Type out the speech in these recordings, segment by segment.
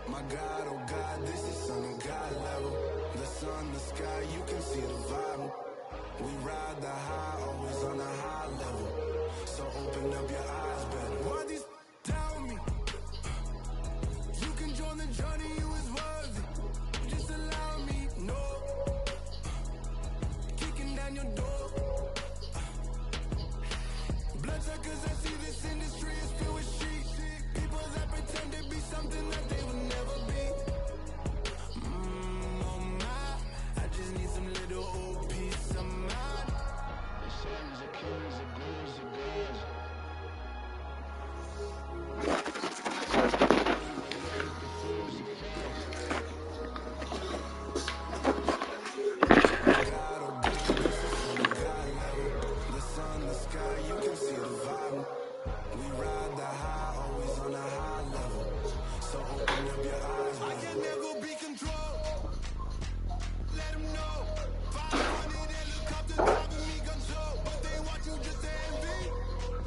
My God, oh God, this is Son of God level. The sun, the sky, you can see the vibe. We ride the high, always on a high level. So open up your eyes better. Why these tell me? You can join the journey, you is worthy. Just allow me, no. Kicking down your door. Bloodsuckers, I see this industry is filled with sheep. People that pretend to be something that they will never be. Oh my, I just need some little old peace of mind. The sons of kings, the ghouls, the gods. God, oh God, this is Son of God level. The sun, the sky, you can see the vibe. We ride the high, always on a high level. So open up your eyes. I can never be controlled. Let them know. 500 helicopters driving me control. But they watch you just envy.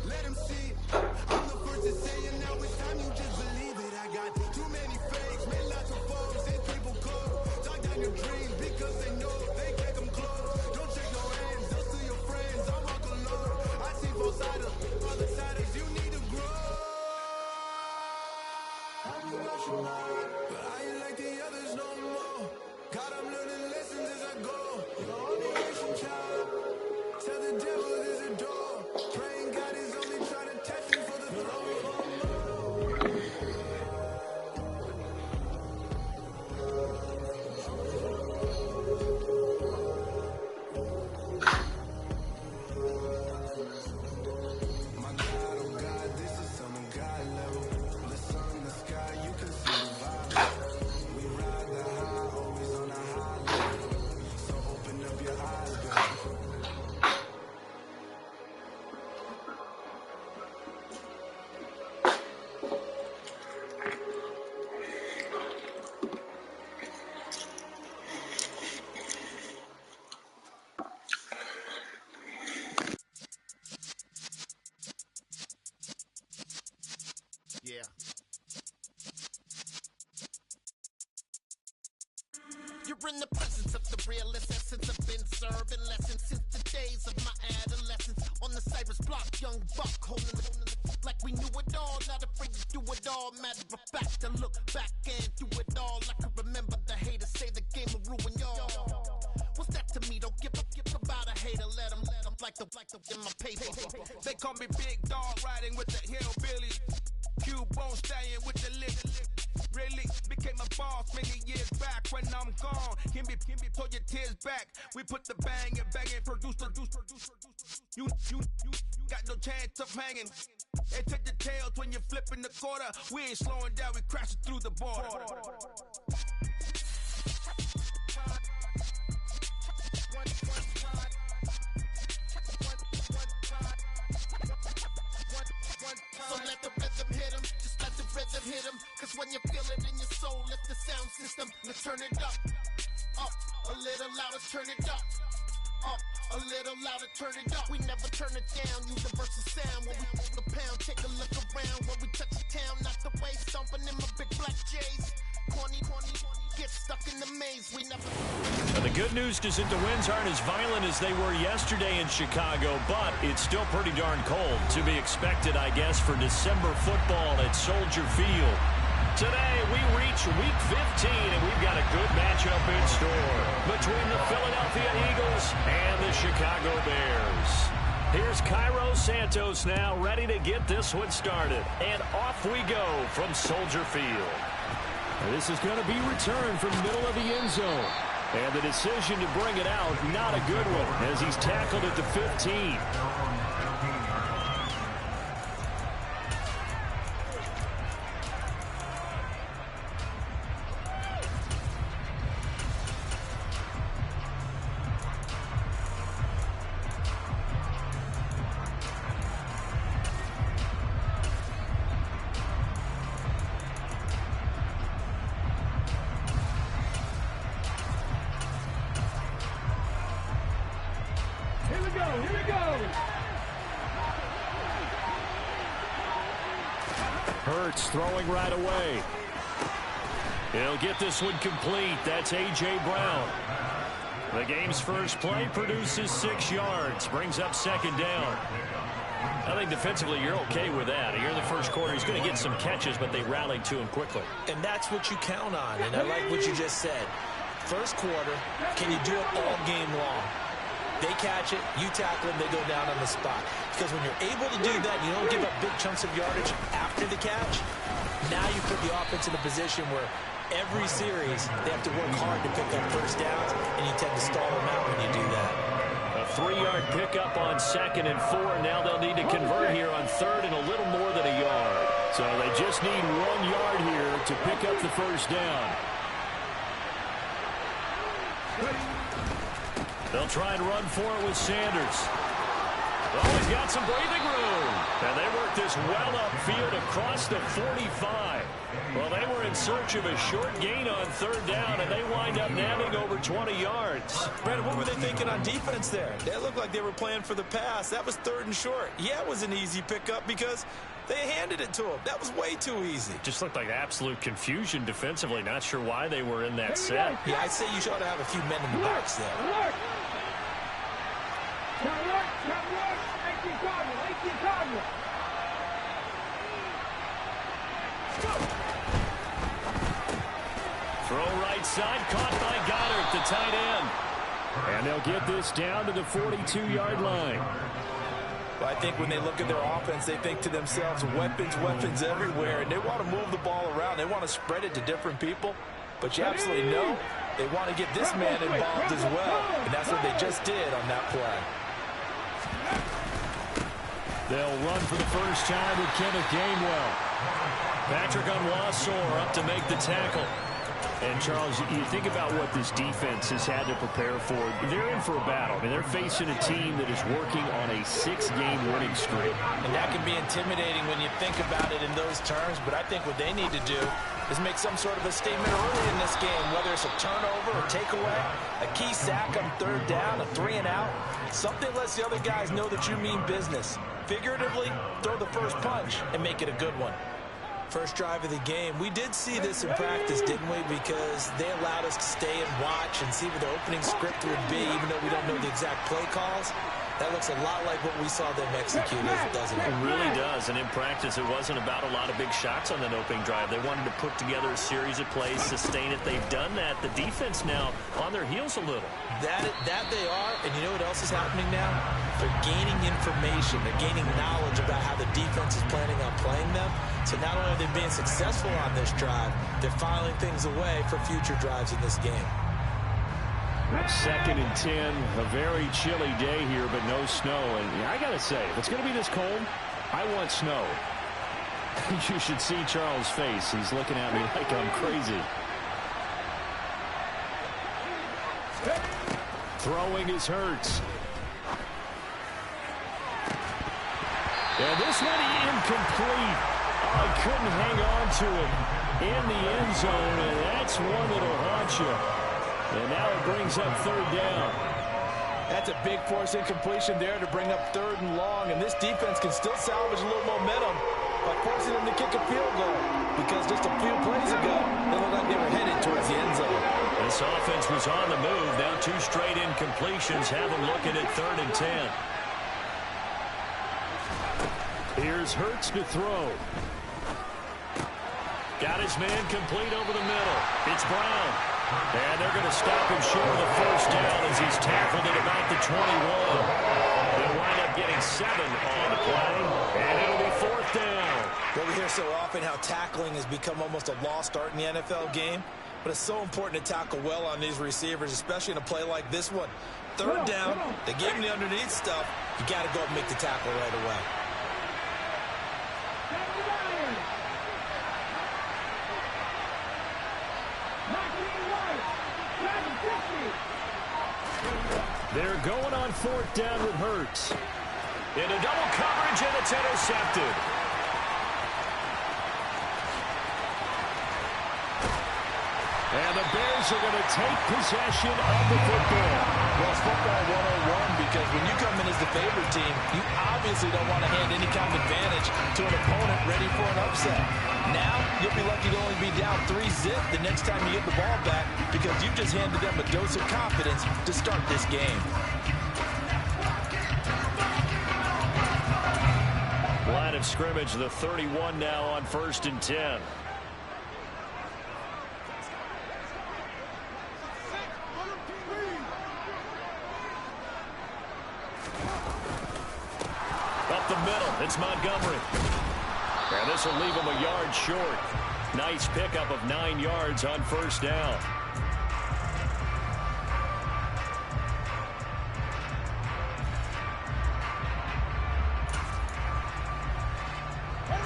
Let them see. I'm the first to say it, now it's time you just believe it. I got too many fakes, made lots of foes. These people cold. Talk down your dreams because they know they can't come close. Don't shake your hands, just to your friends. I walk alone. I see both sides, other siders. You need to grow. But I ain't like the others no more. God, I'm learning lessons as I go. You're only Asian child. Tell the devil there's a door. Praying God is only trying to test me for the throne. My God, oh God, this is Son of God level. The sun, the sky, you can see the vibe. We ride the high, always on a high level. So open up your eyes, baby. Yeah. You're in the presence of the realest essence. I've been serving lessons since the days of my adolescence. On the Cyrus block, young buck holding the like we knew it all. Not afraid to do it all. Matter of fact, to look back and do it all. I can remember the haters say the game will ruin y'all. What's that to me? Don't give about a hater. Let them like the in my paper. They call me Big Dog, riding with the hillbillies. Q-Bone staying with the lick. Really became a boss many years back. When I'm gone, can be pull your tears back. We put the bang and produce. You got no chance of hanging. And take the tails when you're flipping the quarter. We ain't slowing down, we crashing through the border. So let the rhythm hit him, just let the rhythm hit him. Cause when you feel it in your soul, lift the sound system. Let's turn it up, a little louder, turn it up, a little louder, turn it up. We never turn it down, universal sound. When we on the pound, take a look around. When we touch the town, not the way, stomping in my big black J's. Corny, get stuck in the maze, we never... The good news isn't the winds aren't as violent as they were yesterday in Chicago, but it's still pretty darn cold. To be expected, I guess, for December football at Soldier Field. Today, we reach Week 15, and we've got a good matchup in store between the Philadelphia Eagles and the Chicago Bears. Here's Cairo Santos now, ready to get this one started. And off we go from Soldier Field. This is going to be returned from middle of the end zone. And the decision to bring it out, not a good one, as he's tackled at the 15. Hurts throwing right away. He'll get this one complete. That's A.J. Brown. The game's first play produces 6 yards. Brings up second down. I think defensively you're okay with that. Here in the first quarter, he's going to get some catches, but they rallied to him quickly. And that's what you count on. And I like what you just said. First quarter, can you do it all game long? They catch it, you tackle them, they go down on the spot. Because when you're able to do that, you don't give up big chunks of yardage after the catch. Now you put the offense in a position where every series they have to work hard to pick up first downs, and you tend to stall them out when you do that. A 3-yard pickup on 2nd and 4. Now they'll need to convert here on 3rd and a little more than a yard. So they just need 1 yard here to pick up the first down. They'll try and run for it with Sanders. Oh, he's got some breathing room. And they work this well upfield across the 45. Well, they were in search of a short gain on 3rd down, and they wind up nabbing over 20 yards. Brandon, what were they thinking on defense there? They looked like they were playing for the pass. That was 3rd and short. Yeah, it was an easy pickup because they handed it to him. That was way too easy. Just looked like absolute confusion defensively. Not sure why they were in that set. Yeah, I'd say you should have a few men in the backs there. Throw right side, caught by Goddard, the tight end. And they'll get this down to the 42-yard line. Well, I think when they look at their offense, they think to themselves, weapons everywhere, and they want to move the ball around. They want to spread it to different people. But you absolutely know they want to get this man involved as well, and that's what they just did on that play. They'll run for the first time with Kenneth Gainwell. Patrick Onwuasor up to make the tackle. And, Charles, you think about what this defense has had to prepare for. They're in for a battle. I mean, they're facing a team that is working on a 6-game winning streak. And that can be intimidating when you think about it in those terms. But I think what they need to do is make some sort of a statement early in this game, whether it's a turnover or takeaway, a key sack on 3rd down, a 3 and out. Something lets the other guys know that you mean business. Figuratively, throw the first punch and make it a good one. First drive of the game. We did see this in practice, didn't we? Because they allowed us to stay and watch and see what the opening script would be, even though we don't know the exact play calls. That looks a lot like what we saw them execute, doesn't it? It really does. And in practice, it wasn't about a lot of big shots on that opening drive. They wanted to put together a series of plays, sustain it. They've done that. The defense now on their heels a little. That they are. And you know what else is happening now? They're gaining information. They're gaining knowledge about how the defense is planning on playing them. So not only are they being successful on this drive, they're filing things away for future drives in this game. 2nd and 10, a very chilly day here, but no snow. And I got to say, if it's going to be this cold, I want snow. You should see Charles' face. He's looking at me like I'm crazy. Throwing is Hurts. And this one incomplete. I couldn't hang on to it in the end zone, and that's one that'll haunt you. And now it brings up 3rd down. That's a big force incompletion there to bring up 3rd and long, and this defense can still salvage a little momentum by forcing them to kick a field goal, because just a few plays ago, they looked like they were headed towards the end zone. This offense was on the move. Now 2 straight incompletions have them looking at 3rd and 10. Here's Hurts to throw. Got his man complete over the middle. It's Brown. And they're going to stop him short of the first down as he's tackled at about the 21. They'll wind up getting 7 on the play, and it'll be 4th down. Well, we hear so often how tackling has become almost a lost art in the NFL game, but it's so important to tackle well on these receivers, especially in a play like this one. 3rd down, they gave him the underneath stuff. You got to go and make the tackle right away. They're going on 4th down with Hurts. Into double coverage, and it's intercepted. And the Bears are going to take possession of the football. Well, it's football 101, because when you come in as the favorite team, you obviously don't want to hand any kind of advantage to an opponent ready for an upset. Now, you you'll be lucky to only be down 3-zip the next time you get the ball back because you just handed them a dose of confidence to start this game. Line of scrimmage, the 31 now on 1st and 10. Up the middle, it's Montgomery. And this will leave him a yard short. Nice pickup of 9 yards on 1st down.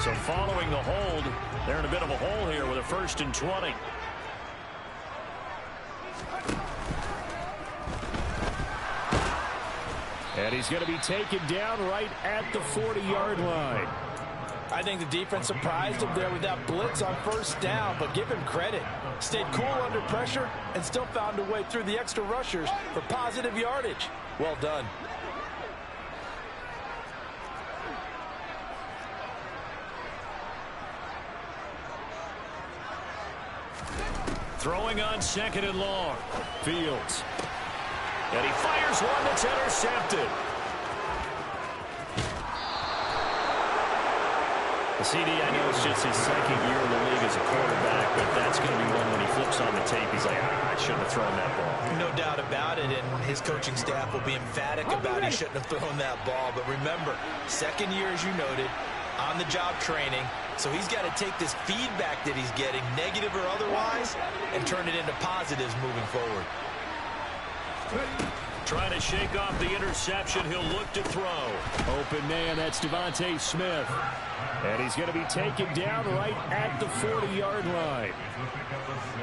So following the hold, they're in a bit of a hole here with a 1st and 20. And he's going to be taken down right at the 40-yard line. I think the defense surprised him there with that blitz on 1st down, but give him credit. Stayed cool under pressure and still found a way through the extra rushers for positive yardage. Well done. Throwing on 2nd and long. Fields. And he fires one that's intercepted. The CD, I know it's just his 2nd year in the league as a quarterback, but that's going to be one when he flips on the tape. He's like, I shouldn't have thrown that ball. No doubt about it, and his coaching staff will be emphatic about he shouldn't have thrown that ball. But remember, 2nd year, as you noted, on-the-job training. So he's got to take this feedback that he's getting, negative or otherwise, and turn it into positives moving forward. Trying to shake off the interception. He'll look to throw. Open man, that's Devontae Smith. And he's going to be taken down right at the 40-yard line.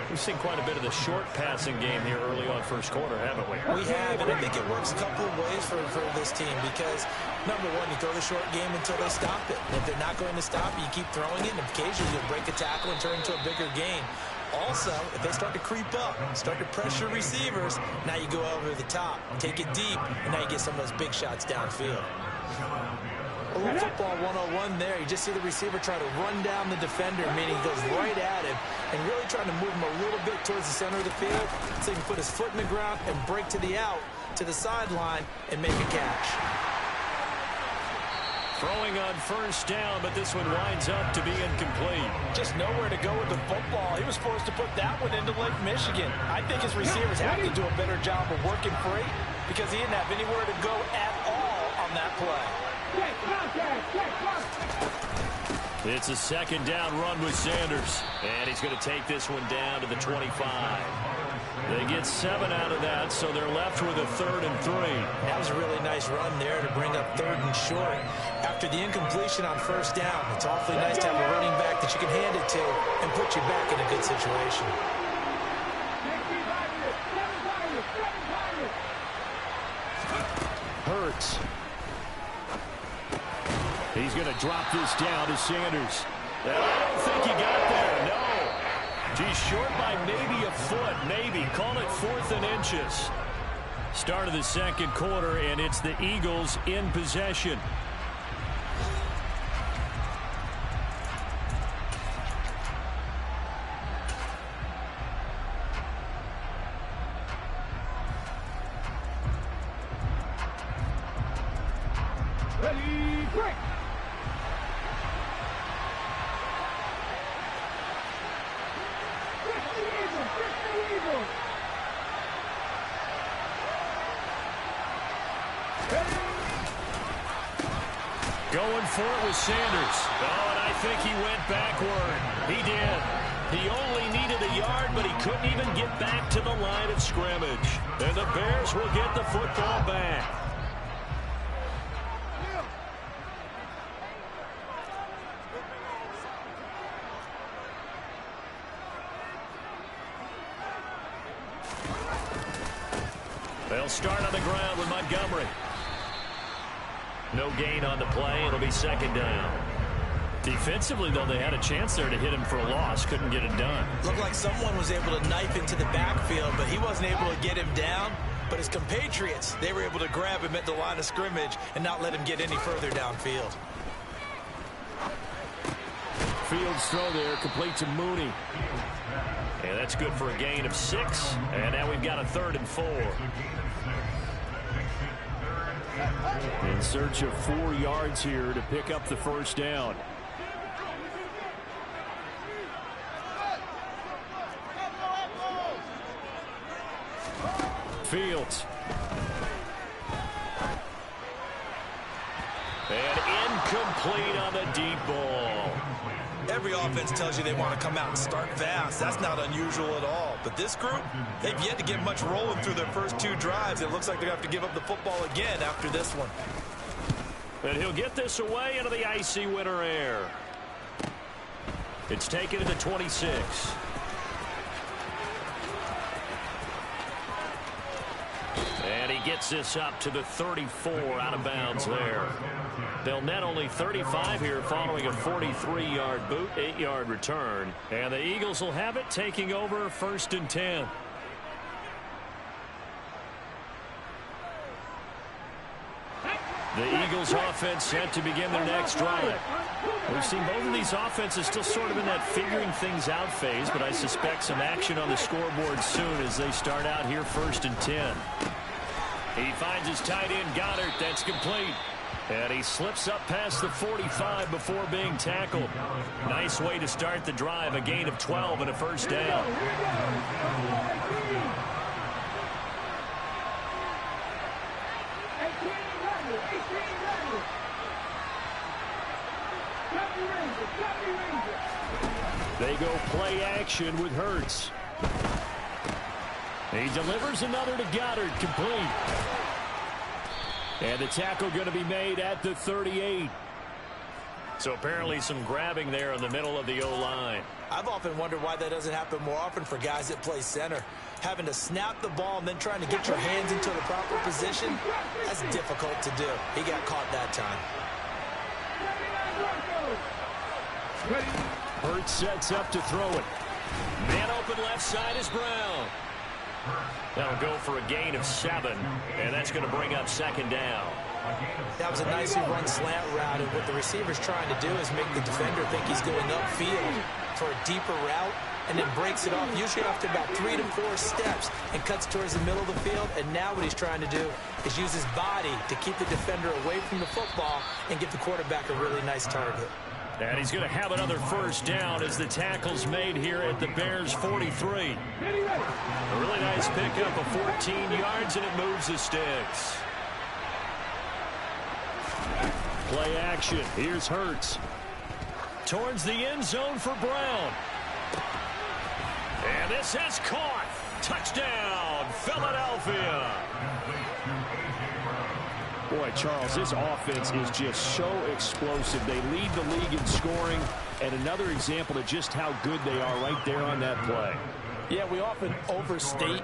We've seen quite a bit of the short passing game here early on 1st quarter, haven't we? We have, and I think it works a couple of ways for this team because, number one, you throw the short game until they stop it. And if they're not going to stop it, you keep throwing it, and occasionally you'll break a tackle and turn into a bigger gain. Also, if they start to creep up, start to pressure receivers, now you go over the top, take it deep, and now you get some of those big shots downfield. A little football 101 there. You just see the receiver try to run down the defender, meaning he goes right at him and really trying to move him a little bit towards the center of the field so he can put his foot in the ground and break to the out, to the sideline, and make a catch. Throwing on 1st down, but this one winds up to be incomplete. Just nowhere to go with the football. He was forced to put that one into Lake Michigan. I think his receivers have to do a better job of working free because he didn't have anywhere to go at all on that play. It's a 2nd down run with Sanders. And he's going to take this one down to the 25. They get 7 out of that, so they're left with a 3rd and 3. That was a really nice run there to bring up 3rd and short. After the incompletion on 1st down, it's awfully nice to have a running back that you can hand it to and put you back in a good situation. Hurts. He's going to drop this down to Sanders. I don't think he got there, no. He's short by maybe a foot, maybe. Call it 4th and inches. Start of the 2nd quarter, and it's the Eagles in possession. Ready, break. Going for it with Sanders. Oh, and I think he went backward. He did. He only needed a yard, but he couldn't even get back to the line of scrimmage. And the Bears will get the football back. They'll start on the ground with Montgomery. No gain on the play. It'll be 2nd down. Defensively, though, they had a chance there to hit him for a loss. Couldn't get it done. Looked like someone was able to knife into the backfield, but he wasn't able to get him down. But his compatriots, they were able to grab him at the line of scrimmage and not let him get any further downfield. Fields' throw there, complete to Mooney. And that's good for a gain of 6. And now we've got a 3rd and 4. In search of 4 yards here to pick up the first down. Fields. And incomplete on the deep ball. Every offense tells you they want to come out and start fast. That's not unusual at all. But this group, they've yet to get much rolling through their first 2 drives. It looks like they're going to have to give up the football again after this one. And he'll get this away into the icy winter air. It's taken to the 26. And he gets this up to the 34 out of bounds there. They'll net only 35 here following a 43-yard boot, 8-yard return. And the Eagles will have it, taking over 1st and 10. The Eagles offense set to begin their next drive. We've seen both of these offenses still sort of in that figuring things out phase, but I suspect some action on the scoreboard soon as they start out here 1st and 10. He finds his tight end, Goddard. That's complete. And he slips up past the 45 before being tackled. Nice way to start the drive. A gain of 12 and a first down. They go play action with Hurts. He delivers another to Goddard, complete. And the tackle going to be made at the 38. So apparently some grabbing there in the middle of the O-line. I've often wondered why that doesn't happen more often for guys that play center. Having to snap the ball and then trying to get your hands into the proper position, that's difficult to do. He got caught that time. Hurts sets up to throw it. Man open left side is Brown. That'll go for a gain of 7, and that's going to bring up 2nd down. That was a nicely run slant route, and what the receiver's trying to do is make the defender think he's going upfield for a deeper route, and then breaks it off, usually after about 3 to 4 steps, and cuts towards the middle of the field. And now what he's trying to do is use his body to keep the defender away from the football and give the quarterback a really nice target. And he's going to have another first down as the tackle's made here at the Bears' 43. A really nice pickup of 14 yards, and it moves the sticks. Play action. Here's Hurts. Towards the end zone for Brown. And this has caught. Touchdown, Philadelphia. Boy, Charles, this offense is just so explosive. They lead the league in scoring, and another example of just how good they are right there on that play. Yeah, we often overstate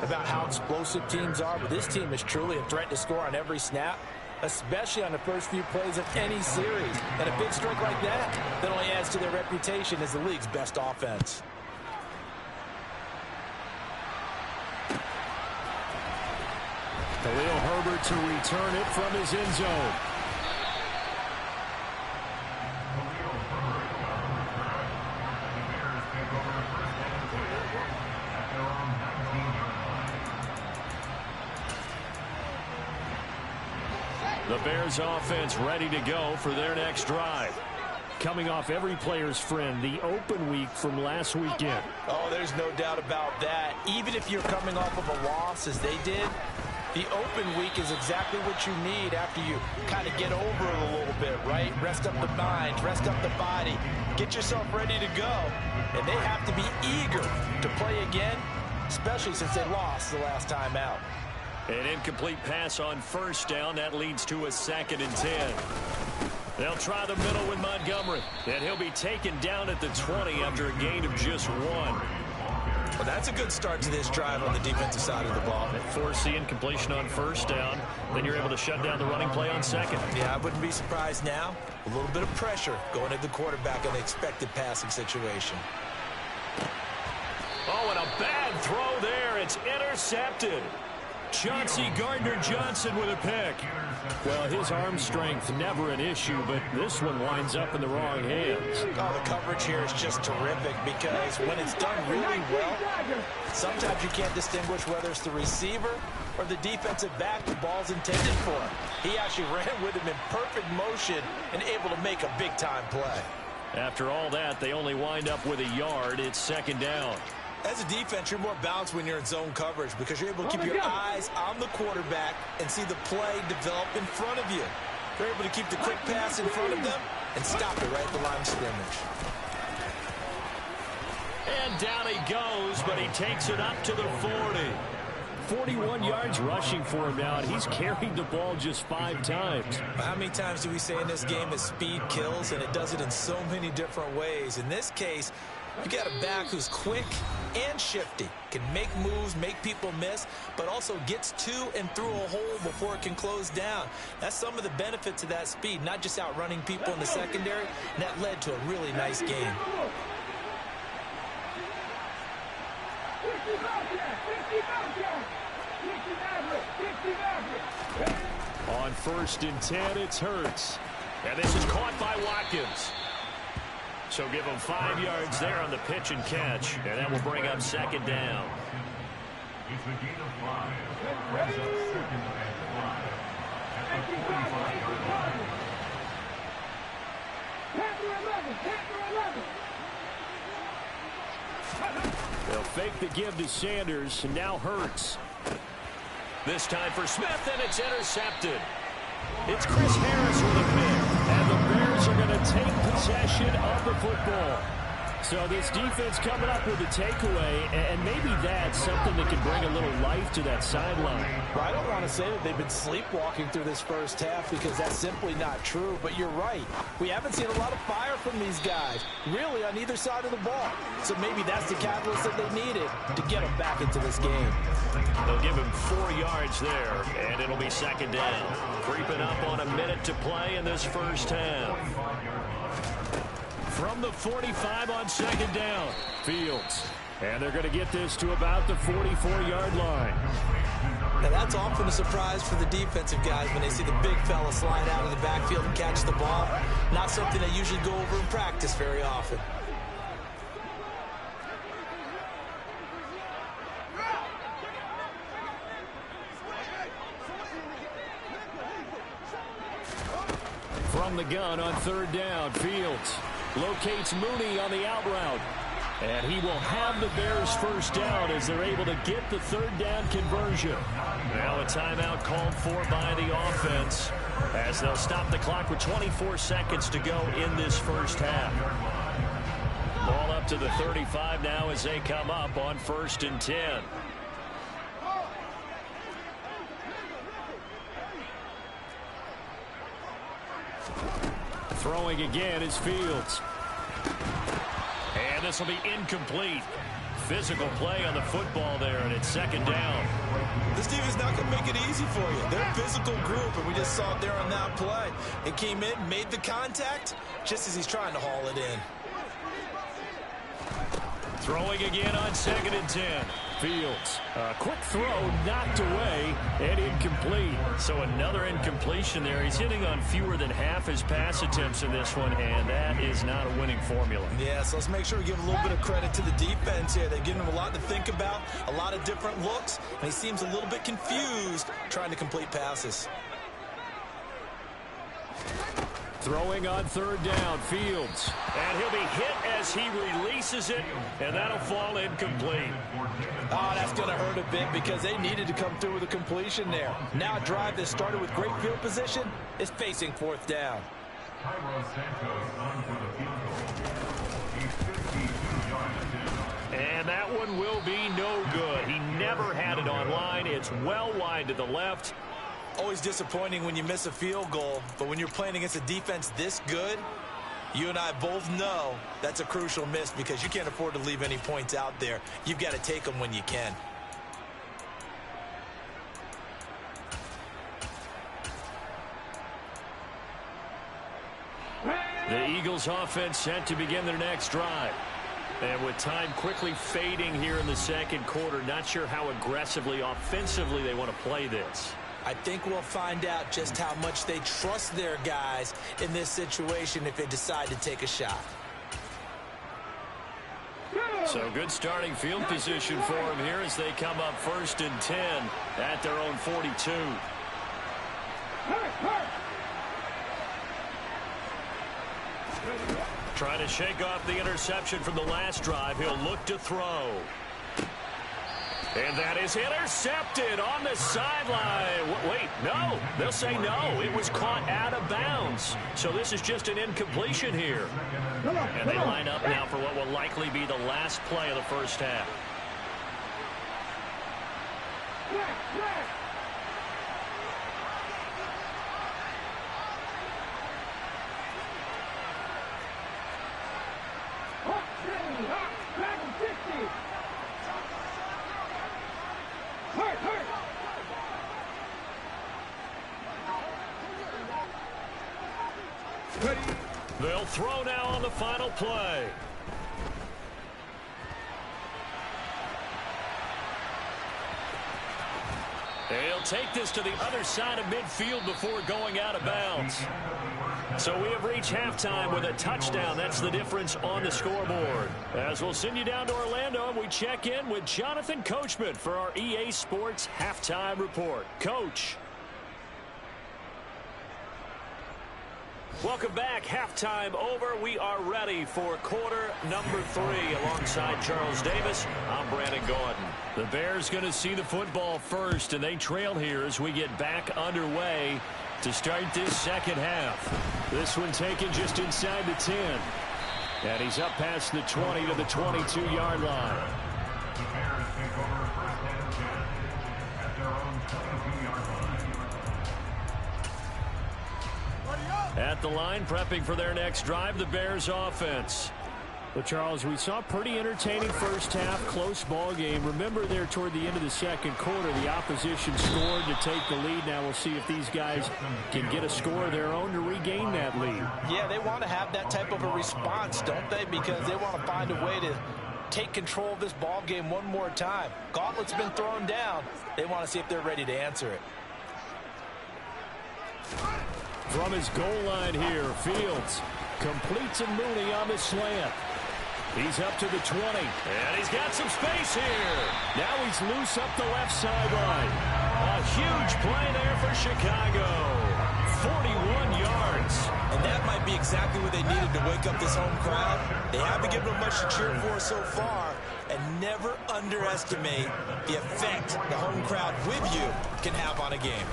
about how explosive teams are, but this team is truly a threat to score on every snap, especially on the first few plays of any series. And a big stroke like that only adds to their reputation as the league's best offense. Khalil Herbert to return it from his end zone. The Bears offense ready to go for their next drive. Coming off every player's friend, the open week from last weekend. Oh, there's no doubt about that. Even if you're coming off of a loss as they did, the open week is exactly what you need after you kind of get over it a little bit, right? Rest up the mind, rest up the body, get yourself ready to go. And they have to be eager to play again, especially since they lost the last time out. An incomplete pass on first down. That leads to a 2nd and 10. They'll try the middle with Montgomery. And he'll be taken down at the 20 after a gain of just 1. Well, that's a good start to this drive on the defensive side of the ball. That force the incompletion on first down. Then you're able to shut down the running play on 2nd. Yeah, I wouldn't be surprised now. A little bit of pressure going at the quarterback in an expected passing situation. Oh, and a bad throw there. It's intercepted. Chauncey Gardner-Johnson with a pick. Well, his arm strength never an issue, but this one winds up in the wrong hands. Oh, the coverage here is just terrific because when it's done really well, sometimes you can't distinguish whether it's the receiver or the defensive back the ball's intended for. He actually ran with him in perfect motion and able to make a big-time play. After all that, they only wind up with a yard. It's second down. As a defense, you're more balanced when you're in zone coverage because you're able to keep your eyes on the quarterback and see the play develop in front of you. You're able to keep the quick pass in front of them and stop it right at the line of scrimmage. And down he goes, but he takes it up to the 40. 41 yards rushing for him now, and he's carried the ball just 5 times. How many times do we say in this game that speed kills, and it does it in so many different ways? In this case, you got a back who's quick and shifty, can make moves, make people miss, but also gets to and through a hole before it can close down. That's some of the benefits of that speed, not just outrunning people in the secondary, and that led to a really nice game. On 1st and 10, it's Hurts. And this is caught by Watkins. So give him 5 yards there on the pitch and catch, and that will bring up second down. It's a gain of 5. Brings up second and 5 at the 45-yard line. They'll fake the give to Sanders, and now Hurts. This time for Smith, and it's intercepted. It's Chris Harris with a pick, and the Bears are going to take possession of the football. So this defense coming up with a takeaway, and maybe that's something that can bring a little life to that sideline. Well, I don't want to say that they've been sleepwalking through this first half because that's simply not true, but you're right. We haven't seen a lot of fire from these guys, really on either side of the ball. So maybe that's the catalyst that they needed to get them back into this game. They'll give him 4 yards there, and it'll be second down. Creeping up on a minute to play in this first half. From the 45 on second down, Fields. And they're going to get this to about the 44-yard line. Now that's often a surprise for the defensive guys when they see the big fella slide out of the backfield and catch the ball. Not something they usually go over in practice very often. From the gun on 3rd down, Fields locates Mooney on the out route. And he will have the Bears first down as they're able to get the 3rd down conversion. Now a timeout called for by the offense as they'll stop the clock with 24 seconds to go in this first half. Ball up to the 35 now as they come up on 1st and 10. Throwing again is Fields. And this will be incomplete. Physical play on the football there, and it's second down. This team is not going to make it easy for you. They're a physical group, and we just saw it there on that play. It came in, made the contact, just as he's trying to haul it in. Throwing again on 2nd and 10. Fields. A quick throw knocked away and incomplete. So another incompletion there. He's hitting on fewer than half his pass attempts in this one, and that is not a winning formula. Yeah, so let's make sure we give a little bit of credit to the defense here. They're giving him a lot to think about, a lot of different looks, and he seems a little bit confused trying to complete passes. Throwing on 3rd down, Fields. And he'll be hit as he releases it, and that'll fall incomplete. Oh, that's going to hurt a bit because they needed to come through with a completion there. Now a drive that started with great field position is facing 4th down. And that one will be no good. He never had it on line. It's well wide to the left. Always disappointing when you miss a field goal, but when you're playing against a defense this good, you and I both know that's a crucial miss because you can't afford to leave any points out there. You've got to take them when you can. The Eagles offense set to begin their next drive. And with time quickly fading here in the second quarter, not sure how aggressively, offensively they want to play this. I think we'll find out just how much they trust their guys in this situation if they decide to take a shot. So good starting field position for them here as they come up 1st and 10 at their own 42. Trying to shake off the interception from the last drive. He'll look to throw. And that is intercepted on the sideline. Wait, no. They'll say no. It was caught out of bounds. So this is just an incompletion here. And they line up now for what will likely be the last play of the first half. They'll throw now on the final play. They'll take this to the other side of midfield before going out of bounds. So we have reached halftime with a touchdown. That's the difference on the scoreboard. As we'll send you down to Orlando, and we check in with Jonathan Coachman for our EA Sports Halftime Report. Coach. Welcome back. Halftime over. We are ready for quarter number 3. Alongside Charles Davis, I'm Brandon Gordon. The Bears going to see the football first, and they trail here as we get back underway to start this second half. This one taken just inside the 10. And he's up past the 20 to the 22-yard line. The Bears take over 1st and 10 at their own 22-yard line. At the line, prepping for their next drive, the Bears offense. Well, Charles, we saw a pretty entertaining first half, close ball game. Remember there toward the end of the second quarter, the opposition scored to take the lead. Now we'll see if these guys can get a score of their own to regain that lead. Yeah, they want to have that type of a response, don't they? Because they want to find a way to take control of this ball game one more time. Gauntlet's been thrown down. They want to see if they're ready to answer it. From his goal line here, Fields completes and Mooney on the slant. He's up to the 20. And he's got some space here. Now he's loose up the left sideline. A huge play there for Chicago. 41 yards. And that might be exactly what they needed to wake up this home crowd. They haven't given them much to cheer for so far. And never underestimate the effect the home crowd with you can have on a game.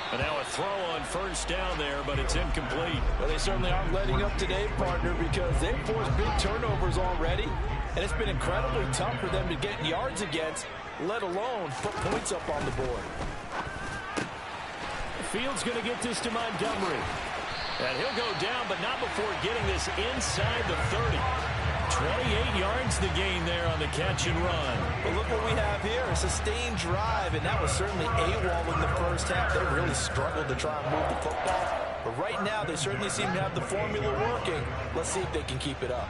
And now a throw on first down there, but it's incomplete. Well, they certainly aren't letting up today, partner, because they've forced big turnovers already. And it's been incredibly tough for them to get yards against, let alone put points up on the board. Fields going to get this to Montgomery. And he'll go down, but not before getting this inside the 30. 28 yards the gain there on the catch and run. But look what we have here, a sustained drive, and that was certainly AWOL in the first half. They really struggled to try and move the football. But right now, they certainly seem to have the formula working. Let's see if they can keep it up.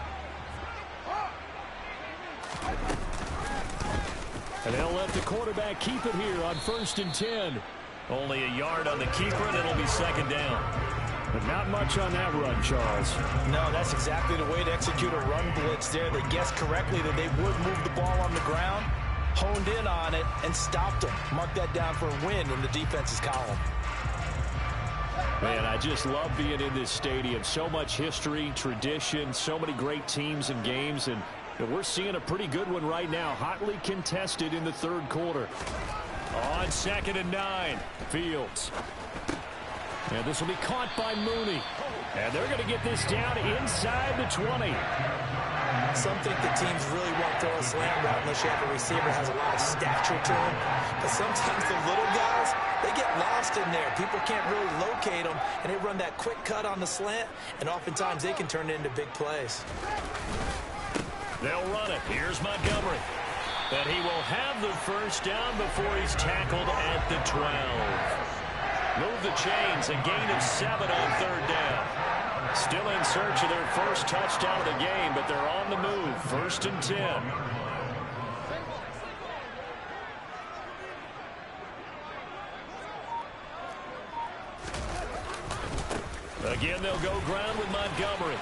And they'll let the quarterback keep it here on 1st and 10. Only a yard on the keeper, and it'll be second down. But not much on that run, Charles. No, that's exactly the way to execute a run blitz there. They guessed correctly that they would move the ball on the ground, honed in on it, and stopped them. Mark that down for a win in the defense's column. Man, I just love being in this stadium. So much history, tradition, so many great teams and games, and we're seeing a pretty good one right now. Hotly contested in the third quarter. On 2nd and 9, Fields. And this will be caught by Mooney. And they're going to get this down inside the 20. Some think the teams really won't throw a slant route unless you have a receiver that has a lot of stature to him. But sometimes the little guys, they get lost in there. People can't really locate them, and they run that quick cut on the slant, and oftentimes they can turn it into big plays. They'll run it. Here's Montgomery. And he will have the first down before he's tackled at the 12. Move the chains, a gain of 7 on 3rd down. Still in search of their first touchdown of the game, but they're on the move. 1st and 10. Again, they'll go ground with Montgomery.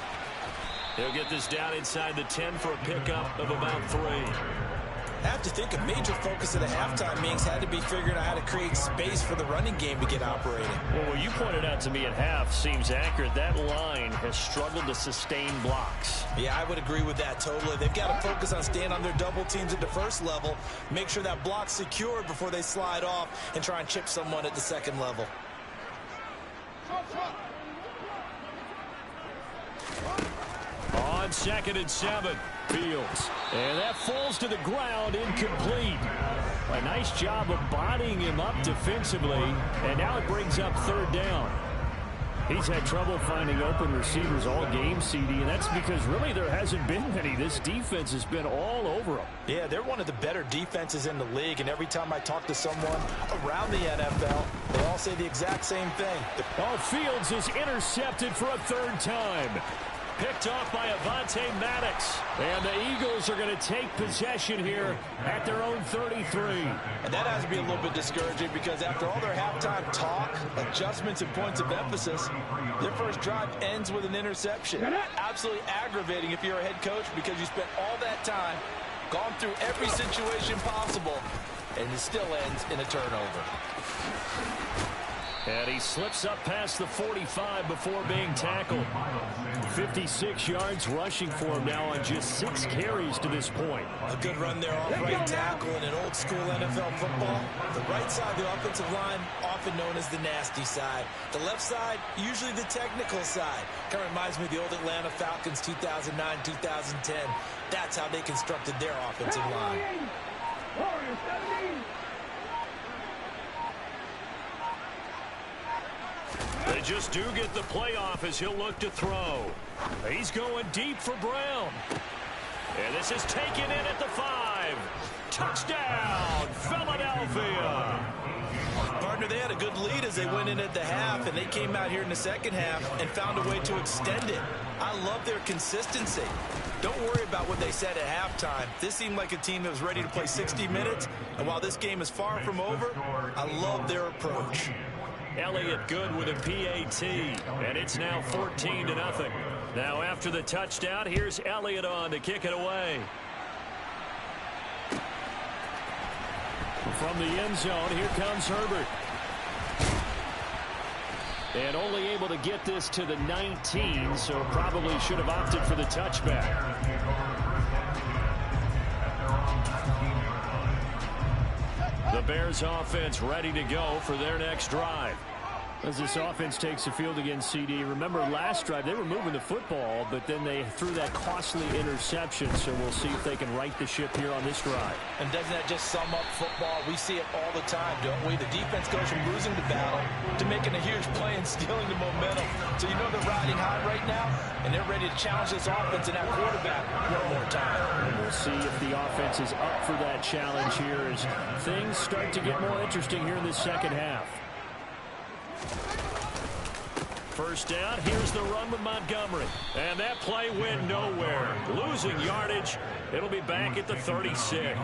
He'll get this down inside the 10 for a pickup of about 3. I have to think a major focus of the halftime meetings had to be figuring out how to create space for the running game to get operating. Well, what you pointed out to me at half seems accurate. That line has struggled to sustain blocks. Yeah, I would agree with that totally. They've got to focus on staying on their double teams at the first level, make sure that block's secured before they slide off and try and chip someone at the second level. On 2nd and 7, Fields. And that falls to the ground, incomplete. A nice job of bodying him up defensively, and now it brings up 3rd down. He's had trouble finding open receivers all game, CD, and that's because really there hasn't been many. This defense has been all over them. Yeah, they're one of the better defenses in the league, and every time I talk to someone around the NFL, they all say the exact same thing. Oh, Fields is intercepted for a 3rd time. Picked off by Avonte Maddox. And the Eagles are going to take possession here at their own 33. And that has to be a little bit discouraging because after all their halftime talk, adjustments, and points of emphasis, their first drive ends with an interception. Absolutely aggravating if you're a head coach because you spent all that time, gone through every situation possible, and it still ends in a turnover. And he slips up past the 45 before being tackled. 56 yards rushing for him now on just 6 carries to this point. A good run there off right tackle in an old school NFL football. The right side of the offensive line, often known as the nasty side. The left side, usually the technical side. Kind of reminds me of the old Atlanta Falcons 2009, 2010. That's how they constructed their offensive line. They just do get the playoff as he'll look to throw. He's going deep for Brown. And this is taken in at the 5. Touchdown, Philadelphia. Partner, they had a good lead as they went in at the half, and they came out here in the second half and found a way to extend it. I love their consistency. Don't worry about what they said at halftime. This seemed like a team that was ready to play 60 minutes, and while this game is far from over, I love their approach. Elliott good with a PAT, and it's now 14-0. Now after the touchdown, here's Elliott on to kick it away. From the end zone, here comes Herbert. And only able to get this to the 19, so probably should have opted for the touchback. The Bears offense ready to go for their next drive. As this offense takes the field against CD, remember last drive they were moving the football, but then they threw that costly interception, so we'll see if they can right the ship here on this drive. And doesn't that just sum up football? We see it all the time, don't we? The defense goes from losing the battle to making a huge play and stealing the momentum. So you know they're riding high right now, and they're ready to challenge this offense and that quarterback one more time. And we'll see if the offense is up for that challenge here as things start to get more interesting here in the second half. First down, here's the run with Montgomery. And that play went nowhere. Losing yardage. It'll be back at the 36.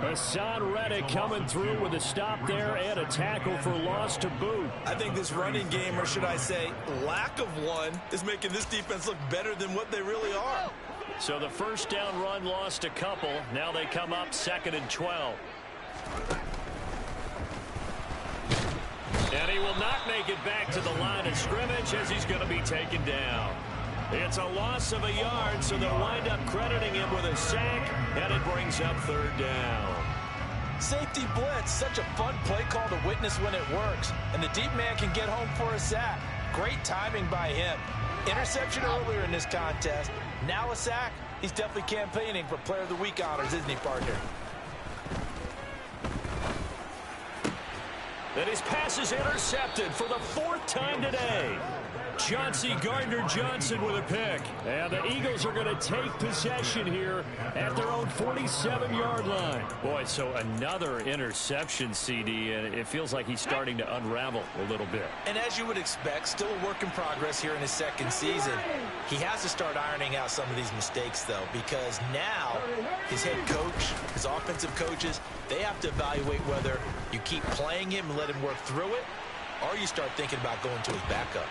Hassan Reddick coming through with a stop there and a tackle for loss to boot. I think this running game, or should I say lack of one, is making this defense look better than what they really are. So the first down run lost a couple. Now they come up 2nd and 12. And he will not make it back to the line of scrimmage as he's going to be taken down. It's a loss of a yard, so they'll wind up crediting him with a sack, and it brings up 3rd down. Safety blitz, such a fun play call to witness when it works. And the deep man can get home for a sack. Great timing by him. Interception earlier in this contest. Now a sack. He's definitely campaigning for Player of the Week honors, isn't he, partner? And his pass is intercepted for the 4th time today. Chauncey Gardner-Johnson with a pick. And the Eagles are going to take possession here at their own 47-yard line. Boy, so another interception, CD, and it feels like he's starting to unravel a little bit. And as you would expect, still a work in progress here in his second season. He has to start ironing out some of these mistakes, though, because now his head coach, his offensive coaches, they have to evaluate whether you keep playing him and let him work through it, or you start thinking about going to his backup.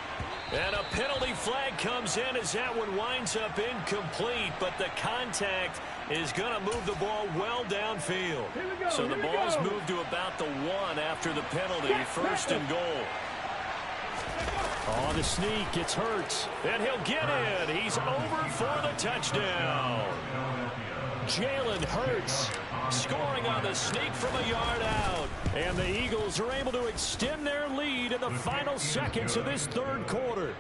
And a penalty flag comes in as that one winds up incomplete, but the contact is going to move the ball well downfield. So the ball's moved to about the 1 after the penalty, 1st and goal. On the sneak, it's Hurts. And he'll get in. He's over for the touchdown. Jalen Hurts scoring on the sneak from a yard out. And the Eagles are able to extend their lead in the final seconds of this third quarter.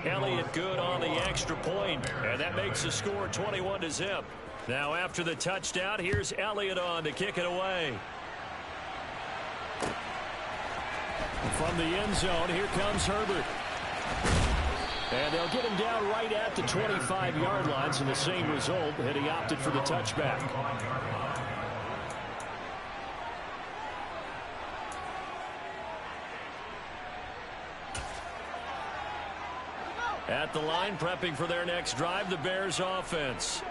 Elliott good on the extra point, and that makes the score 21-0. Now after the touchdown, here's Elliott on to kick it away. From the end zone, here comes Herbert. And they'll get him down right at the 25-yard line, so the same result, and he opted for the touchback. At the line, prepping for their next drive, the Bears offense.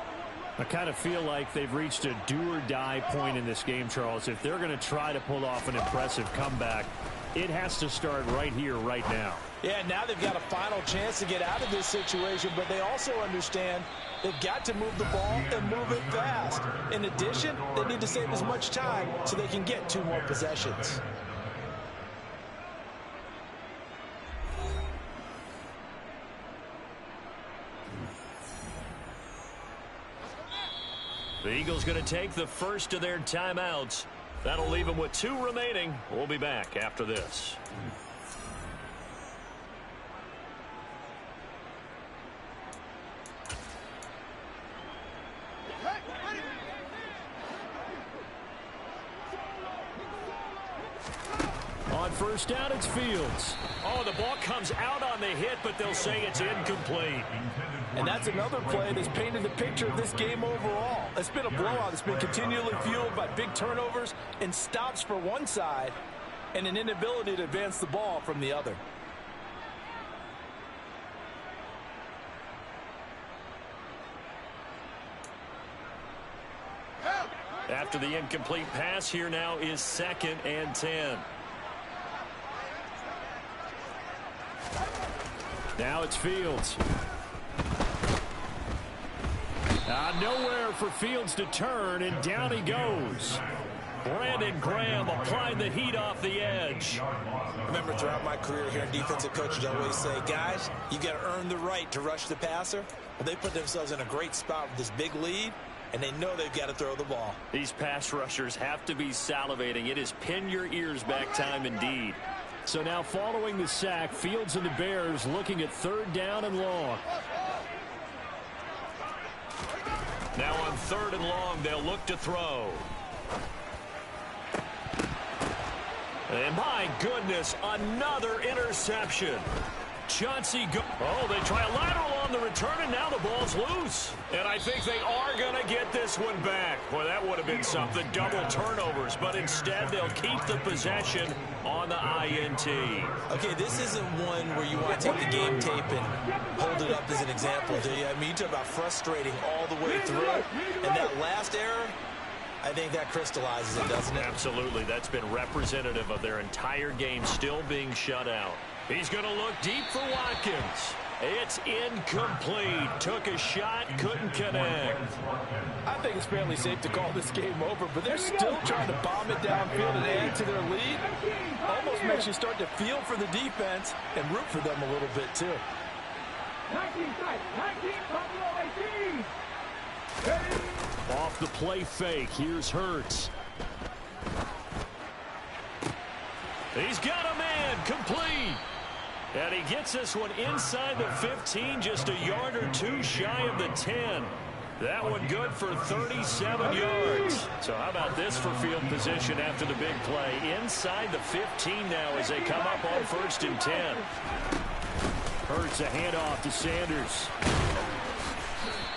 I kind of feel like they've reached a do-or-die point in this game, Charles. If they're going to try to pull off an impressive comeback, it has to start right here, right now. Yeah, now they've got a final chance to get out of this situation, but they also understand they've got to move the ball and move it fast. In addition, they need to save as much time so they can get 2 more possessions. The Eagles going to take the first of their timeouts. That'll leave them with 2 remaining. We'll be back after this. On first down, it's Fields. Oh, the ball comes out on the hit, but they'll say it's incomplete. And that's another play that's painted the picture of this game overall. It's been a blowout. It's been continually fueled by big turnovers and stops for one side and an inability to advance the ball from the other. After the incomplete pass, here now is 2nd and 10. Now it's Fields. Nowhere for Fields to turn, and down he goes. Brandon Graham applied the heat off the edge. Remember, throughout my career here, defensive coaches always say, guys, you got to earn the right to rush the passer. Well, they put themselves in a great spot with this big lead, and they know they've got to throw the ball. These pass rushers have to be salivating. It is pin your ears back time indeed. So now following the sack, Fields and the Bears looking at 3rd down and long. Now on 3rd and long, they'll look to throw. And my goodness, another interception. Chauncey oh, they try a lateral on the return, and now the ball's loose. And I think they are going to get this one back. Boy, that would have been something, double turnovers. But instead, they'll keep the possession on the INT. Okay, this isn't one where you want to take the game tape and hold it up as an example, do you? I mean, you talk about frustrating all the way through. And that last error, I think that crystallizes it, doesn't it? Absolutely. That's been representative of their entire game still being shut out. He's going to look deep for Watkins. It's incomplete. Took a shot, couldn't connect. I think it's fairly safe to call this game over, but they're still trying to bomb it downfield and add to their lead. Almost makes you start to feel for the defense and root for them a little bit, too. Off the play fake, here's Hurts. He's got a man, complete. And he gets this one inside the 15, just a yard or 2 shy of the 10. That one good for 37 yards. So how about this for field position after the big play? Inside the 15 now as they come up on 1st and 10. Hurts, a handoff to Sanders.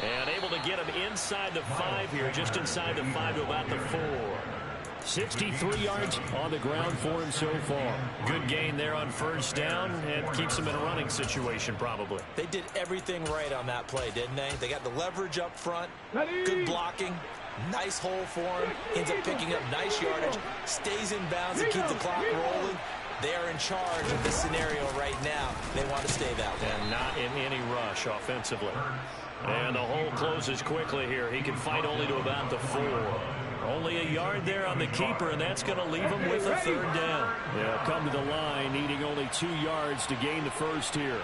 And able to get him inside the 5 here, just inside the 5 to about the 4. 63 yards on the ground for him so far. Good gain there on first down and keeps him in a running situation probably. They did everything right on that play, didn't they? They got the leverage up front, good blocking, nice hole for him, ends up picking up nice yardage, stays in bounds and keeps the clock rolling. They are in charge of this scenario right now. They want to stay that way. And not in any rush offensively. And the hole closes quickly here. He can fight only to about the 4. Only a yard there on the keeper, and that's going to leave him with a third down. Yeah, come to the line, needing only 2 yards to gain the first here.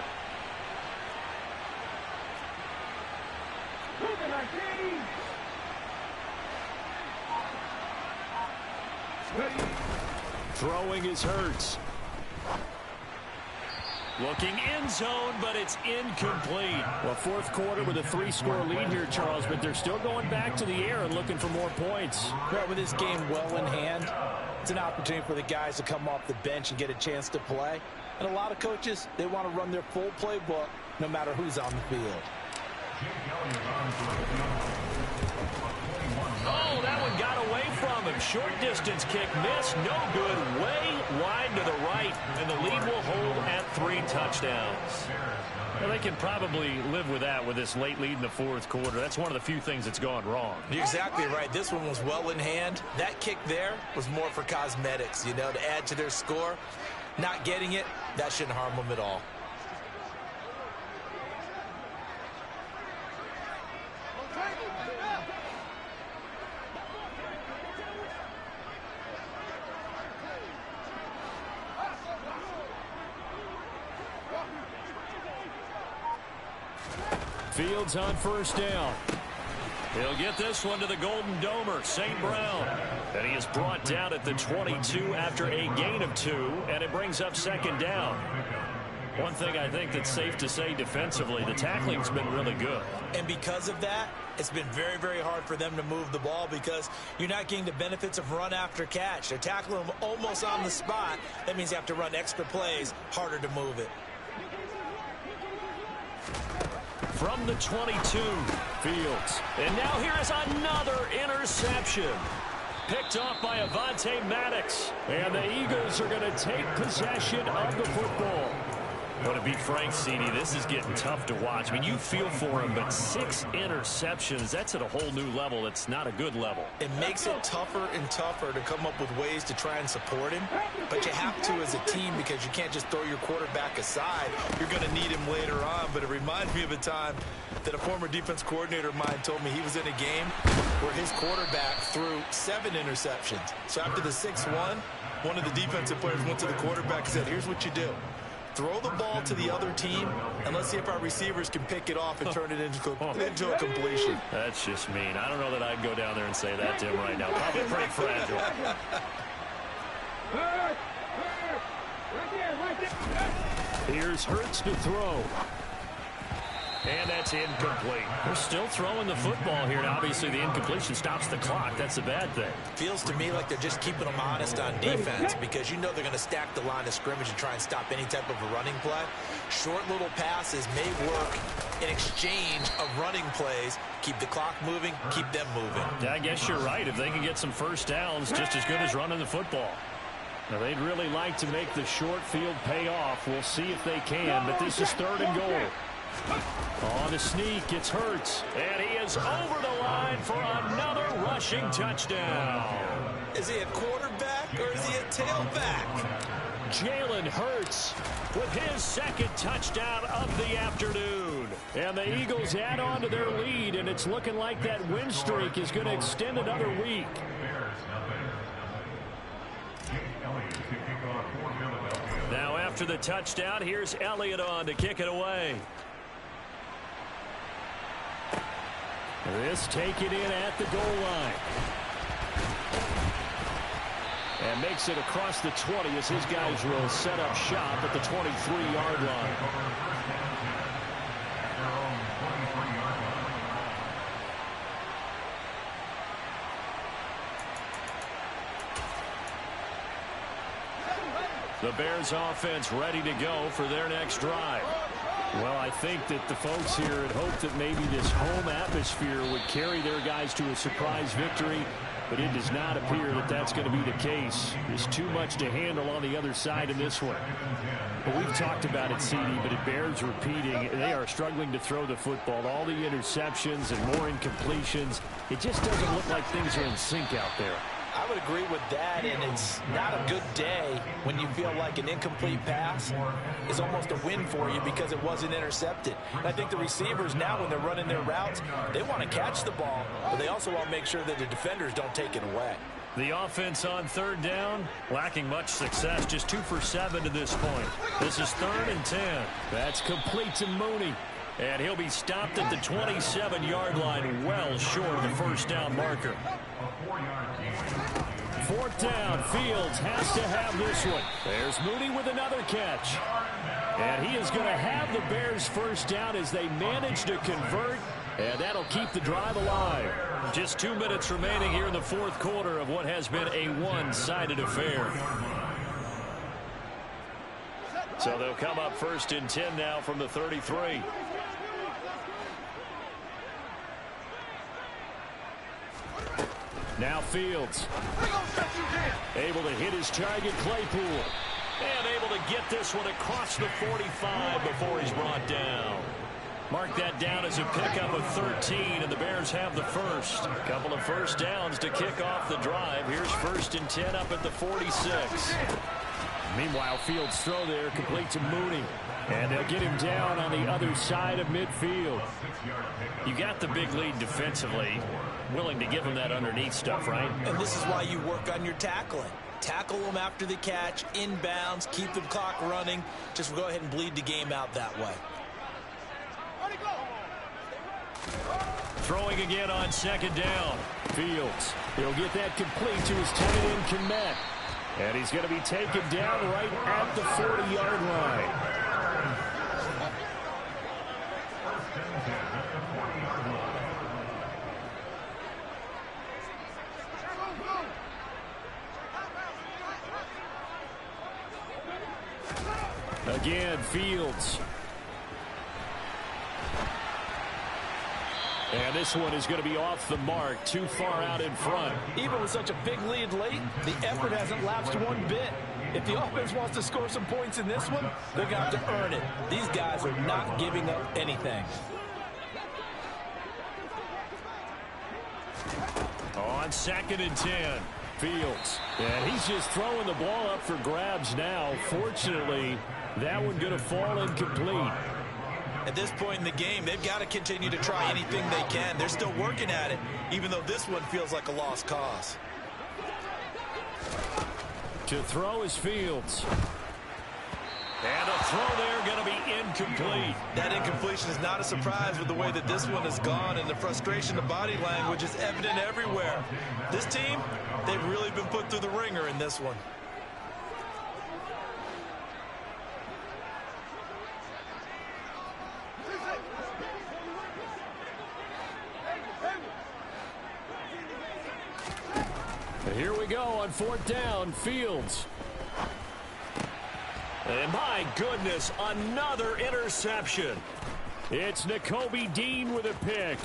Throwing is Hurts. Looking end zone, but it's incomplete. Well, fourth quarter with a 3-score lead here, Charles, but they're still going back to the air and looking for more points. Right, with this game well in hand, it's an opportunity for the guys to come off the bench and get a chance to play. And a lot of coaches, they want to run their full playbook no matter who's on the field. Oh, that one got away from him. Short distance kick missed. No good. Way wide to the right. And the lead will hold at 3 touchdowns. Well, they can probably live with that with this late lead in the fourth quarter. That's one of the few things that's gone wrong. You're exactly right. This one was well in hand. That kick there was more for cosmetics, you know, to add to their score. Not getting it, that shouldn't harm them at all. Fields on first down. He'll get this one to the Golden Domer, St. Brown. And he is brought down at the 22 after a gain of 2, and it brings up second down. One thing I think that's safe to say defensively, the tackling's been really good. And because of that, it's been very, very hard for them to move the ball because you're not getting the benefits of run after catch. They're tackling them almost on the spot. That means you have to run extra plays, harder to move it. From the 22, Fields. And now here is another interception. Picked off by Avonte Maddox. And the Eagles are going to take possession of the football. Well, to be frank, CD, this is getting tough to watch. I mean, you feel for him, but 6 interceptions, that's at a whole new level. It's not a good level. It makes it tougher and tougher to come up with ways to try and support him. But you have to as a team because you can't just throw your quarterback aside. You're going to need him later on. But it reminds me of a time that a former defense coordinator of mine told me he was in a game where his quarterback threw 7 interceptions. So after the 6-1, one of the defensive players went to the quarterback and said, here's what you do. Throw the ball to the other team, and let's see if our receivers can pick it off and turn it into a completion. That's just mean. I don't know that I'd go down there and say that to him right now. Probably pretty fragile. Here's Hurts to throw. And that's incomplete. They're still throwing the football here. And obviously, the incompletion stops the clock. That's a bad thing. Feels to me like they're just keeping them honest on defense because you know they're going to stack the line of scrimmage and try and stop any type of a running play. Short little passes may work in exchange of running plays. Keep the clock moving, keep them moving. Yeah, I guess you're right. If they can get some first downs, just as good as running the football. Now, they'd really like to make the short field pay off. We'll see if they can, but this is 3rd and goal. On the sneak, it's Hurts. And he is over the line for another rushing touchdown. Is he a quarterback or is he a tailback? Jalen Hurts with his 2nd touchdown of the afternoon. And the Eagles add on to their lead, and it's looking like that win streak is going to extend another week. Now after the touchdown, here's Elliott on to kick it away. This taken in at the goal line. And makes it across the 20 as his guys will set up shop at the 23-yard line. The Bears offense ready to go for their next drive. Well, I think that the folks here had hoped that maybe this home atmosphere would carry their guys to a surprise victory, but it does not appear that that's going to be the case. There's too much to handle on the other side in this one. But we've talked about it, CD, but it bears repeating. They are struggling to throw the football. All the interceptions and more incompletions. It just doesn't look like things are in sync out there. I would agree with that, and it's not a good day when you feel like an incomplete pass is almost a win for you because it wasn't intercepted. And I think the receivers now, when they're running their routes, they want to catch the ball, but they also want to make sure that the defenders don't take it away. The offense on third down, lacking much success, just 2 for 7 to this point. This is 3rd and 10. That's complete to Mooney. And he'll be stopped at the 27-yard line, well short of the first down marker. 4th down. Fields has to have this one. There's Mooney with another catch. And he is going to have the Bears first down as they manage to convert, and that'll keep the drive alive. Just 2 minutes remaining here in the 4th quarter of what has been a one-sided affair. So they'll come up 1st and 10 now from the 33. Now Fields. Able to hit his target, Claypool. And able to get this one across the 45 before he's brought down. Mark that down as a pickup of 13, and the Bears have the first. A couple of first downs to kick off the drive. Here's 1st and 10 up at the 46. Meanwhile, Fields' throw there complete to Mooney. And they'll get him down on the other side of midfield. You got the big lead defensively. Willing to give him that underneath stuff, right? And this is why you work on your tackling. Tackle them after the catch, inbounds, keep the clock running. Just go ahead and bleed the game out that way. Throwing again on 2nd down. Fields. He'll get that complete to his tight end, Kmet. And he's going to be taken down right at the 40-yard line. Again, Fields. And this one is going to be off the mark, too far out in front. Even with such a big lead late, the effort hasn't lapsed one bit. If the offense wants to score some points in this one, they're going to have to earn it. These guys are not giving up anything. On 2nd and 10. Fields. And he's just throwing the ball up for grabs now. Fortunately, that one going to fall incomplete. At this point in the game, they've got to continue to try anything they can. They're still working at it, even though this one feels like a lost cause. To throw is Fields. And a throw there going to be incomplete. That incompletion is not a surprise with the way that this one has gone, and the frustration of body language is evident everywhere. This team, they've really been put through the ringer in this one. Here we go on 4th down. Fields. And my goodness, another interception. It's Nakobe Dean with a pick.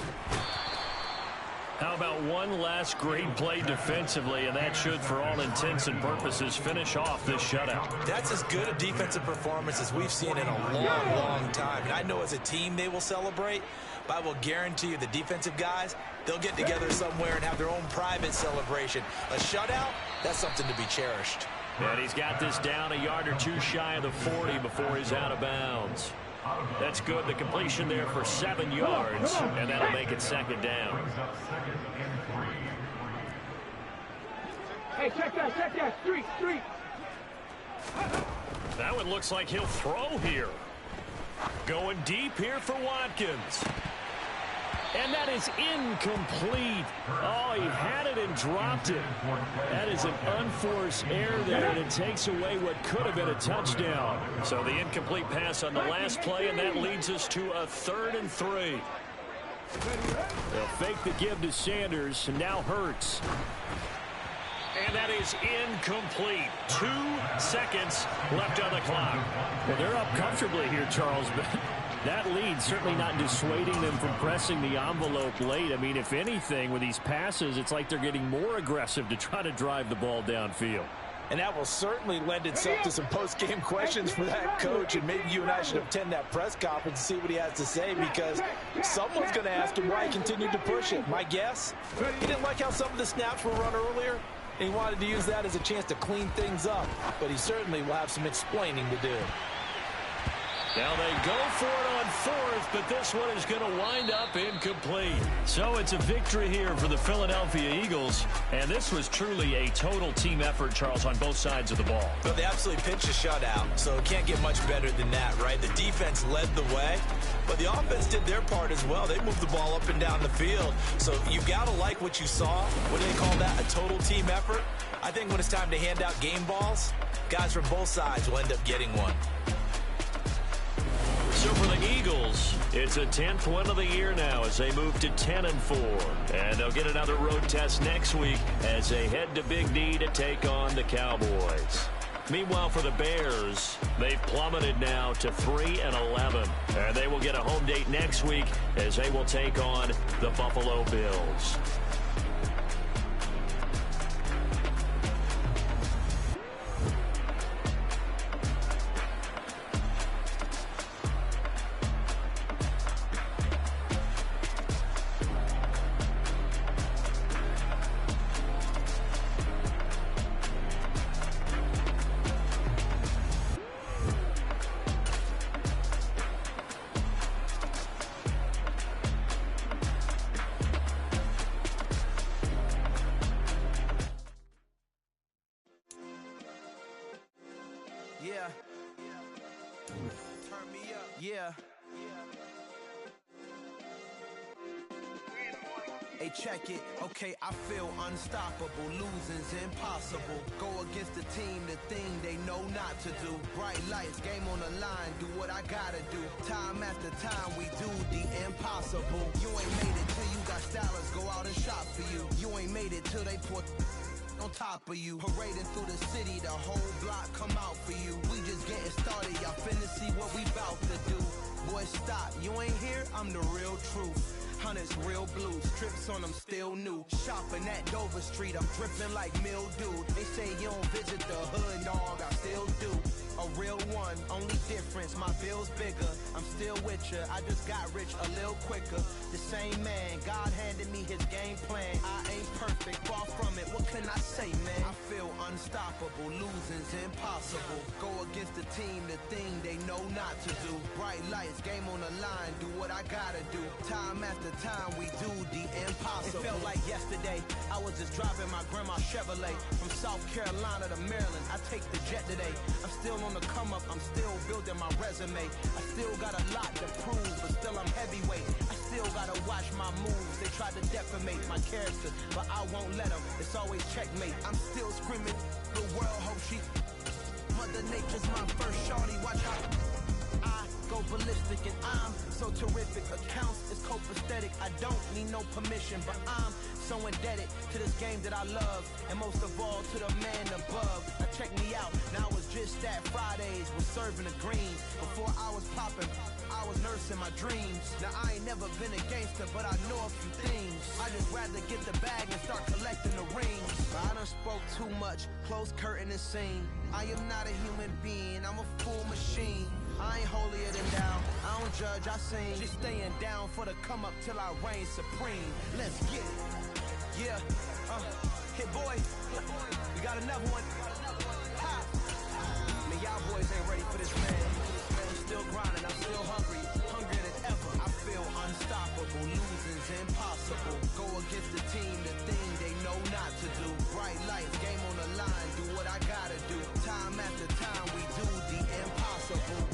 How about one last great play defensively, and that should, for all intents and purposes, finish off this shutout. That's as good a defensive performance as we've seen in a long, long time. And I know as a team they will celebrate, but I will guarantee you the defensive guys, they'll get together somewhere and have their own private celebration. A shutout, that's something to be cherished. And he's got this down a yard or two shy of the 40 before he's out of bounds. That's good. The completion there for 7 yards, and that'll make it 2nd down. Hey, check that. Street. That one looks like he'll throw here. Going deep here for Watkins. And that is incomplete. Oh, he had it and dropped it. That is an unforced error there, and it takes away what could have been a touchdown. So the incomplete pass on the last play, and that leads us to a 3rd and 3. They'll fake the give to Sanders, and now Hurts. And that is incomplete. 2 seconds left on the clock. Well, they're up comfortably here, Charles, but That lead certainly not dissuading them from pressing the envelope late. I mean, if anything, with these passes, it's like they're getting more aggressive to try to drive the ball downfield. And that will certainly lend itself to some post-game questions for that coach. And maybe you and I should attend that press conference and see what he has to say, because someone's going to ask him why he continued to push it. My guess, he didn't like how some of the snaps were run earlier, and he wanted to use that as a chance to clean things up. But he certainly will have some explaining to do. Now they go for it on fourth, but this one is going to wind up incomplete. So it's a victory here for the Philadelphia Eagles, and this was truly a total team effort, Charles, on both sides of the ball. But they absolutely pinched a shutout, so it can't get much better than that, right? The defense led the way, but the offense did their part as well. They moved the ball up and down the field, so you got to like what you saw. What do they call that, a total team effort? I think when it's time to hand out game balls, guys from both sides will end up getting one. So for the Eagles, it's a 10th win of the year now as they move to 10-4. And they'll get another road test next week as they head to Big D to take on the Cowboys. Meanwhile, for the Bears, they've plummeted now to 3-11. And they will get a home date next week as they will take on the Buffalo Bills. Yeah. Turn me up. Yeah. Hey, check it. Okay, I feel unstoppable. Losing's impossible. Go against the team, the thing they know not to do. Bright lights, game on the line. Do what I gotta do. Time after time, we do the impossible. You ain't made it till you got stylists go out and shop for you. You ain't made it till they put on top of you. Parading through the city, the whole block come out for you. We just getting started, y'all finna see what we bout to do. Boy, stop, you ain't here, I'm the real truth. Hunters, real blue, strips on them still new. Shopping at Dover Street, I'm dripping like mildew. They say you don't visit the hood, dog, I still do. A real one, only difference, my bill's bigger. I'm still with ya, I just got rich a little quicker. The same man, God handed me his game plan. I ain't perfect, far from it, what can I say, man? I feel unstoppable, losing's impossible. Go against the team, the thing they know not to do. Bright lights, game on the line, do what I gotta do. Time after time, we do the impossible. It felt like yesterday, I was just driving my grandma's Chevrolet. From South Carolina to Maryland, I take the jet today. I'm still on the come up, I'm still building my resume. I still got a lot to prove, but still I'm heavyweight. I still gotta watch my moves. They tried to defamate my character, but I won't let them. It's always checkmate. I'm still screaming, the world hope she. Mother Nature's my first shorty, watch how I go ballistic, and I'm so terrific. Accounts is copacetic. I don't need no permission, but I'm so indebted to this game that I love, and most of all to the man above. Now check me out, now I was just at Fridays, was serving the greens. Before I was popping, I was nursing my dreams. Now I ain't never been a gangster, but I know a few things. I just rather get the bag and start collecting the rings. But I done spoke too much, close curtain and scene. I am not a human being, I'm a full machine. I ain't holier than thou, I don't judge, I sing. Just staying down for the come up till I reign supreme. Let's get it. Yeah, hit boy, we got another one. Ha! Man, y'all boys ain't ready for this, man. I'm still grinding, I'm still hungry, hungrier than ever. I feel unstoppable, losing's impossible. Go against the team, the thing they know not to do. Bright lights, game on the line, do what I gotta do. Time after time, we do the impossible.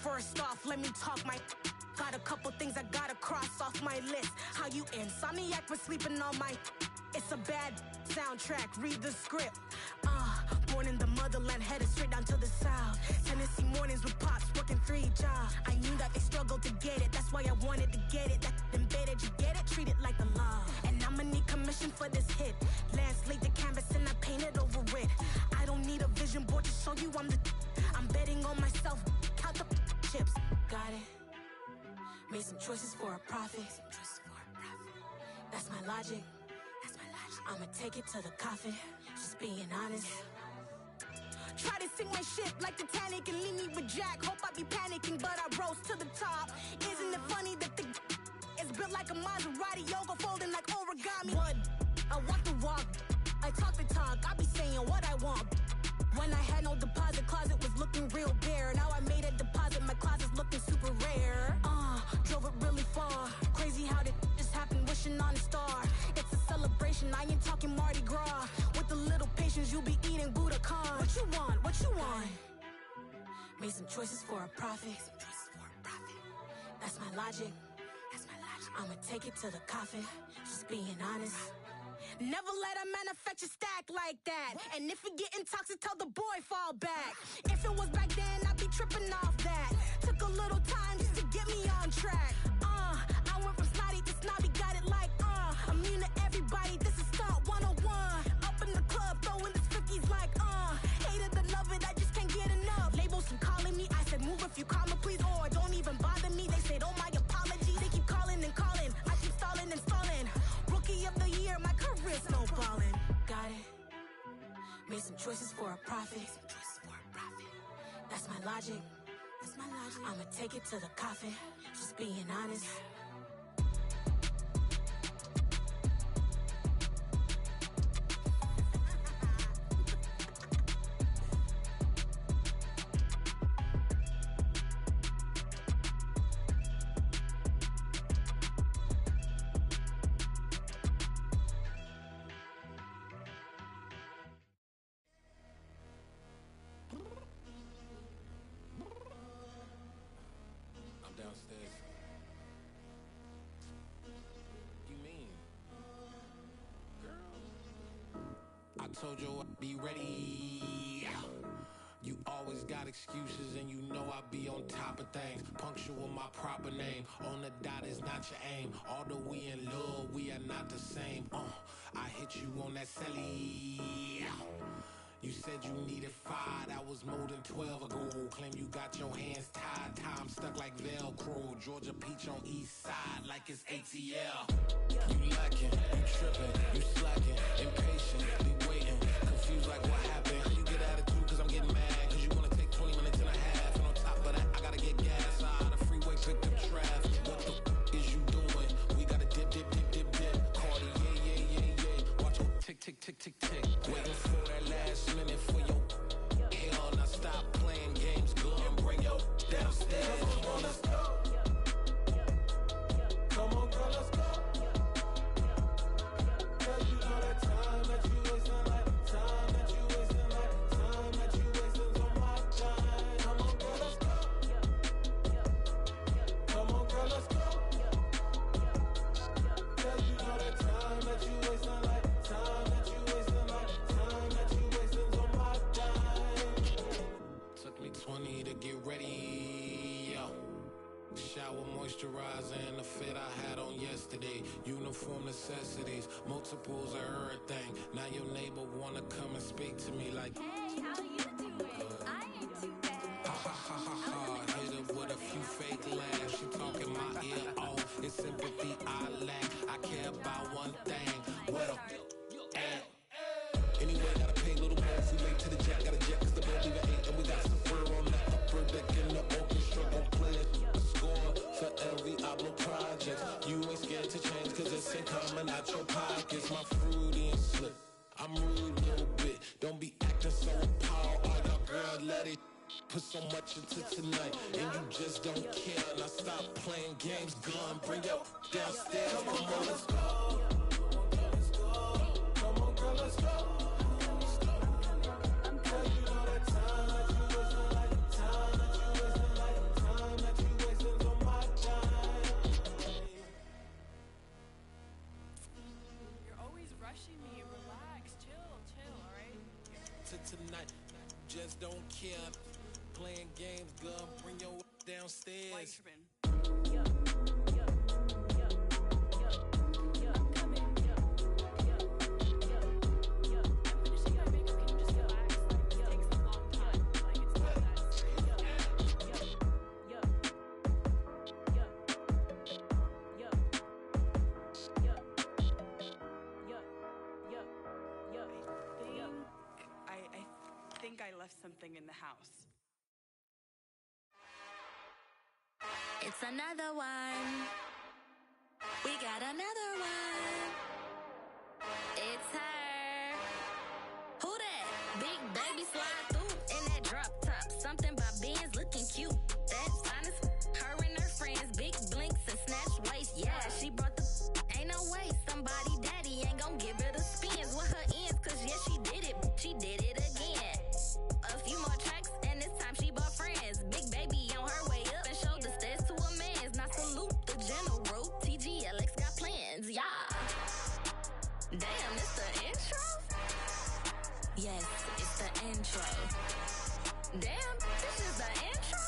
First off, let me talk my Got a couple things I gotta cross off my list. How you insomniac for sleeping on my... It's a bad soundtrack, read the script. Born in the motherland, headed straight down to the south. Tennessee mornings with pops, working 3 jobs. I knew that they struggled to get it, that's why I wanted to get it. That embedded, you get it, treat it like the law. And I'ma need commission for this hit. Lance laid the canvas and I painted over it. I don't need a vision board to show you I'm betting on myself, count the chips. Got it. Made some choices for a profit. That's my logic. I'ma take it to the coffin, just being honest. Try to sink my ship like Titanic and leave me with Jack. Hope I be panicking, but I rose to the top. Isn't it funny that the is built like a Maserati, yoga folding like origami? What? I walk the walk, I talk the talk, I be saying what I want. When I had no deposit, closet was looking real bare. Now I made a deposit, my closet's looking super rare. Drove it really far. Crazy how did just happen, wishing on a star. It's a celebration, I ain't talking Mardi Gras. With a little patience, you'll be eating Budokan. What you want? What you want? Made some choices for a profit. That's my logic. I'ma take it to the coffin, just being honest. Never let a manufacture stack like that. And if it getting toxic, tell the boy fall back. If it was back then, I'd be tripping off that. Took a little time just to get me on track. I went from snotty to snobby, got it like, immune to everybody, this is stunt 101. Up in the club, throwing the cookies like, hate it or love it, I just can't get enough. Labels keep calling me, I said move if you call me please, or don't even bother me. They said, oh my apologies, they keep calling and calling. I keep stalling and stalling. Rookie of the year, my career snowballing. Got it. Made some choices for a profit. That's my logic. I'ma take it to the coffin, just being honest. Downstairs. You mean? Girl, I told you I'd be ready. You always got excuses and you know I be on top of things. Punctual my proper name. On the dot is not your aim. Although we in love, we are not the same. I hit you on that celly. You said you needed 5, that was more than 12 ago. Claim you got your hands tied, time stuck like Velcro. Georgia Peach on east side like it's ATL. You lacking, you tripping, you slacking, impatient, be waiting, confused like what happened. You get attitude cause I'm getting mad, cause you wanna take 20 minutes and a half. And on top of that, I gotta get gas out of the freeway, pick up traffic. What the is you doing? We gotta dip, dip, dip, dip, dip. Cardi, yeah. Watch your tick, tick, tick, tick, tick. Waiting for that last minute for your hell. Now stop playing games, go and bring your downstairs. Come on, let's go. Come on, girl, let's go. Girl, you know that time that you wasting, like time that you wasting, like time that you wasting on my time. Come on, girl, let's go. Come on, girl, let's go. Girl, you know that time that you wasting, like time that you wasting, like time that you wasting on my time. Took me 20 to get ready, yo. Shower moisturizer and the fit I had on yesterday. Uniform necessities, multiples of everything. Now your neighbor wanna come and speak to me like, hey, how you doing? I ain't too bad. ha ha ha ha ha. Hit her with a few fake laughs. She talking my ear off. It's sympathy I lack. I care about one thing. What up? Anyway, gotta pay a little more if we late to the jet. Got a jet cause the boat leaving 8 and we got some fur on that upper deck in the orchestra. Gon' play it, score for every Ablo project. You ain't scared to change cause it's ain't coming out your pockets. My fruity and slip, I'm rude a little bit. Don't be acting so appalled. All y'all girl, let it put so much into tonight and you just don't care. Now stop playing games, gun, bring your downstairs. Come on, let's go. Come on, girl, let's go. Time that you wasting on my time. tonight. Just don't care. Playing games, girl. Bring your downstairs. White tripping. I think I left something in the house. It's another one. We got another one. It's her. Who that? Big baby slide through in that drop top. Something about Benz looking cute. That's honest. Her and her friends, big blinks and snatch waist. Yeah, she brought the. Ain't no way somebody daddy ain't gon' give her the spins with her ends. Cause yeah, she did it. She did it again. A few more tracks and this time she bought friends. Big baby on her way up and showed the stairs to a man's. Now salute the general. TGLX got plans, yeah. Damn, it's the intro? Yes, it's the intro. Damn, this is the intro?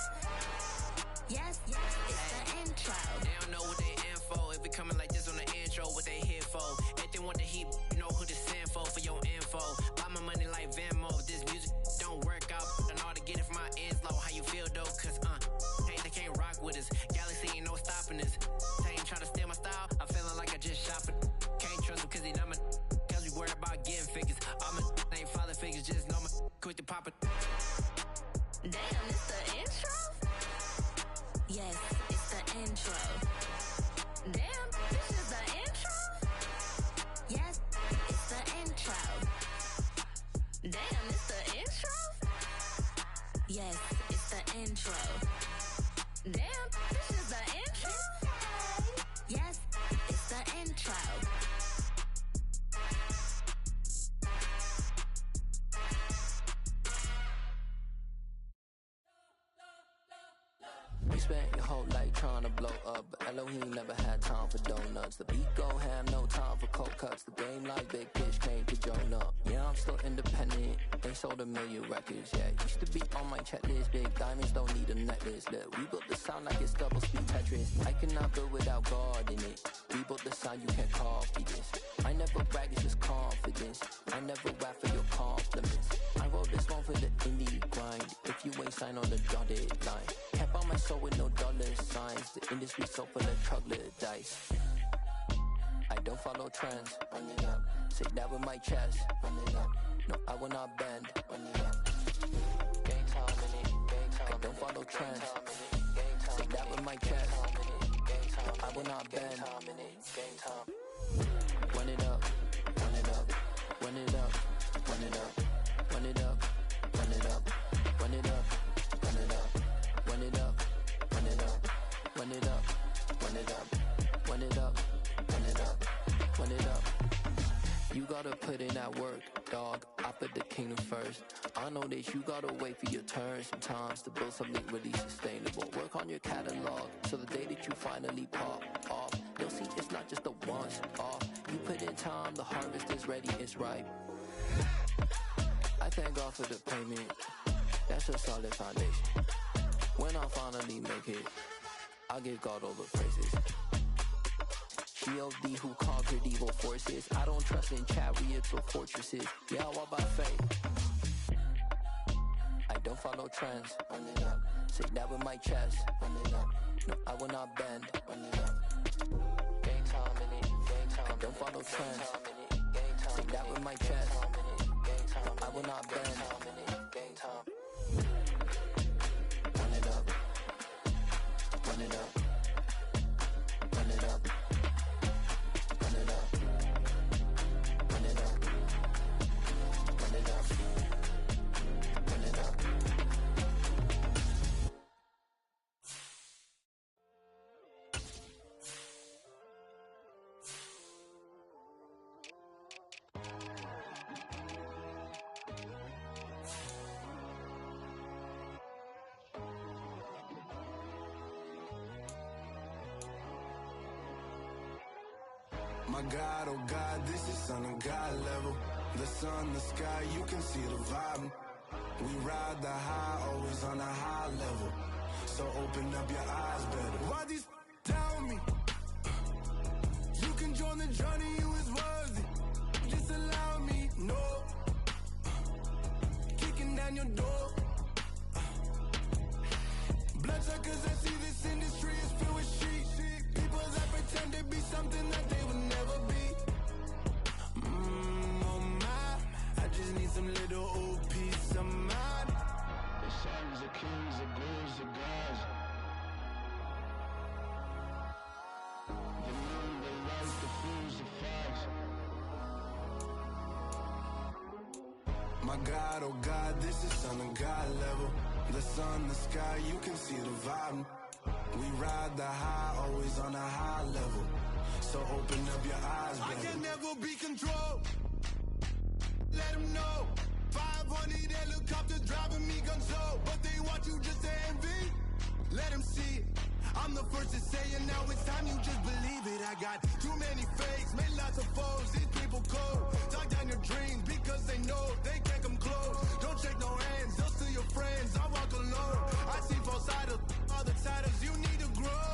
Yes, it's the intro. They don't know what they in for. If we coming like this on the intro, what they here for? Everything want the heat, you know who to send for your info. Buy my money like Venmo. This music don't work out. And all to get it from my ends low. How you feel though? Cause they can't rock with us. Galaxy ain't no stopping us. They ain't trying to steal my style. I'm feeling like I just shot for. Can't trust him cause he not my. Cause we worried about getting figures. All my ain't father figures. Just know my quick to pop it. Damn, it's the intro? Yes, it's the intro. Damn, this is the intro? Yes, it's the intro. Damn, it's the intro? Yes, it's the intro. Damn, this is the intro? Yes, it's the intro. You spent your whole life trying to blow up, but Elohim never had time for donuts. The beat go ham, no time for cold cuts. The game like big fish came to join up. Yeah, I'm still independent. They sold 1 million records. Yeah, used to be on my checklist. Big diamonds don't need a necklace. Look, we built the sound like it's double speed Tetris. I cannot build without God in it. We built the sound, you can't copy this. I never brag, it's just confidence. I never rap for your compliments. I wrote this one for the indie grind. If you ain't signed on the dotted line, kept on my soul with no dollar signs. The industry so full of troglodytes. I don't follow trends. Run it up. Say that with my chest. Run it up. No, I will not bend. Run it up. Game time in it. Game time. I don't follow trends. Say that with my chest. No, I will not bend. Game time. Run it up. Run it up. Run it up. Run it up. Run it up. Run it up. Run it up. Run it up. Run it up. Run it up. Run it up. Run it up. Run it up. Run it up. Run it up. You gotta put in that work, dog. I put the kingdom first. I know that you gotta wait for your turn sometimes to build something really sustainable. Work on your catalog, so the day that you finally pop off, you'll see it's not just a once off. You put in time, the harvest is ready, it's ripe. I thank God for the payment. That's a solid foundation. When I finally make it, I'll give God all the praises. G.O.D. who conquered evil forces. I don't trust in chariots or fortresses. Yeah, I walk by faith. I don't follow trends. Run it up. Say that with my chest. Run it up. No, I will not bend. Run it up. Game time in it. Game time. I don't follow trends. Say that with my chest. No, I will not bend. Game time. Run it up. Run it up. Run it up. Run it up. Run it up. Run it up. Run it up. My God, oh God, this is on a God level. The sun, the sky, you can see the vibe. We ride the high, always on a high level. So open up your eyes better. Why these tell me? You can join the journey, you is worthy. Just allow me, no. Kicking down your door. Bloodsuckers, I see this industry is filled with shit. People that pretend to be something that they would never be. Oh my, I just need some little old peace of mind. The sons of kings, the ghouls, the gods. The moon, the light, the fools, the facts. My God, oh God, this is son of God level. The sun, the sky, you can see the vibe. We ride the high, always on a high level. So open up your eyes, baby. I can never be controlled. Let them know. 500 helicopters driving me gonzo. But they want you just to envy. Let them see it. I'm the first to say it, now it's time you just believe it. I got too many fakes, made lots of foes. These people cold. Talk down your dreams because they know they can't come close. Don't shake no hands, they'll steal your friends. I walk alone. I see false idols, all the titles you need to grow.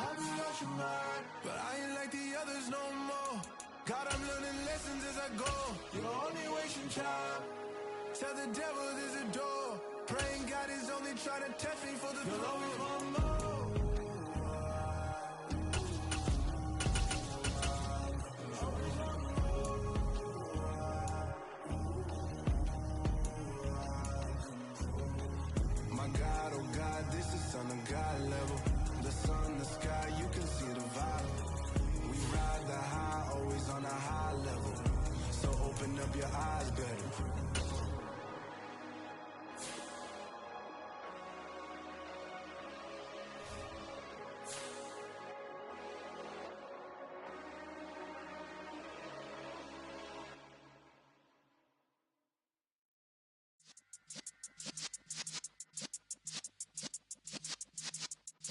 Have you lost your mind? But I ain't like the others no more. God, I'm learning lessons as I go. You're only wasting time. Tell the devil there's a door. Praying God is only trying to test me for the glory of more. My God, oh God, this is son of God level. The sun, the sky, you can see the vibe. We ride the high, always on a high level. So open up your eyes better.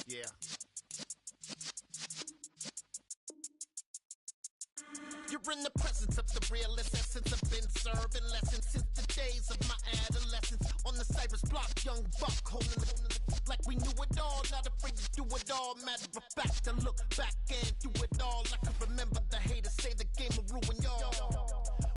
Yeah. You're in the presence of the realest essence. I've been serving lessons since the days of my adolescence. On the Cypress block, young buck holding it like we knew it all. Not afraid to do it all. Matter of fact, to look back and do it all. I can remember the haters say the game will ruin y'all.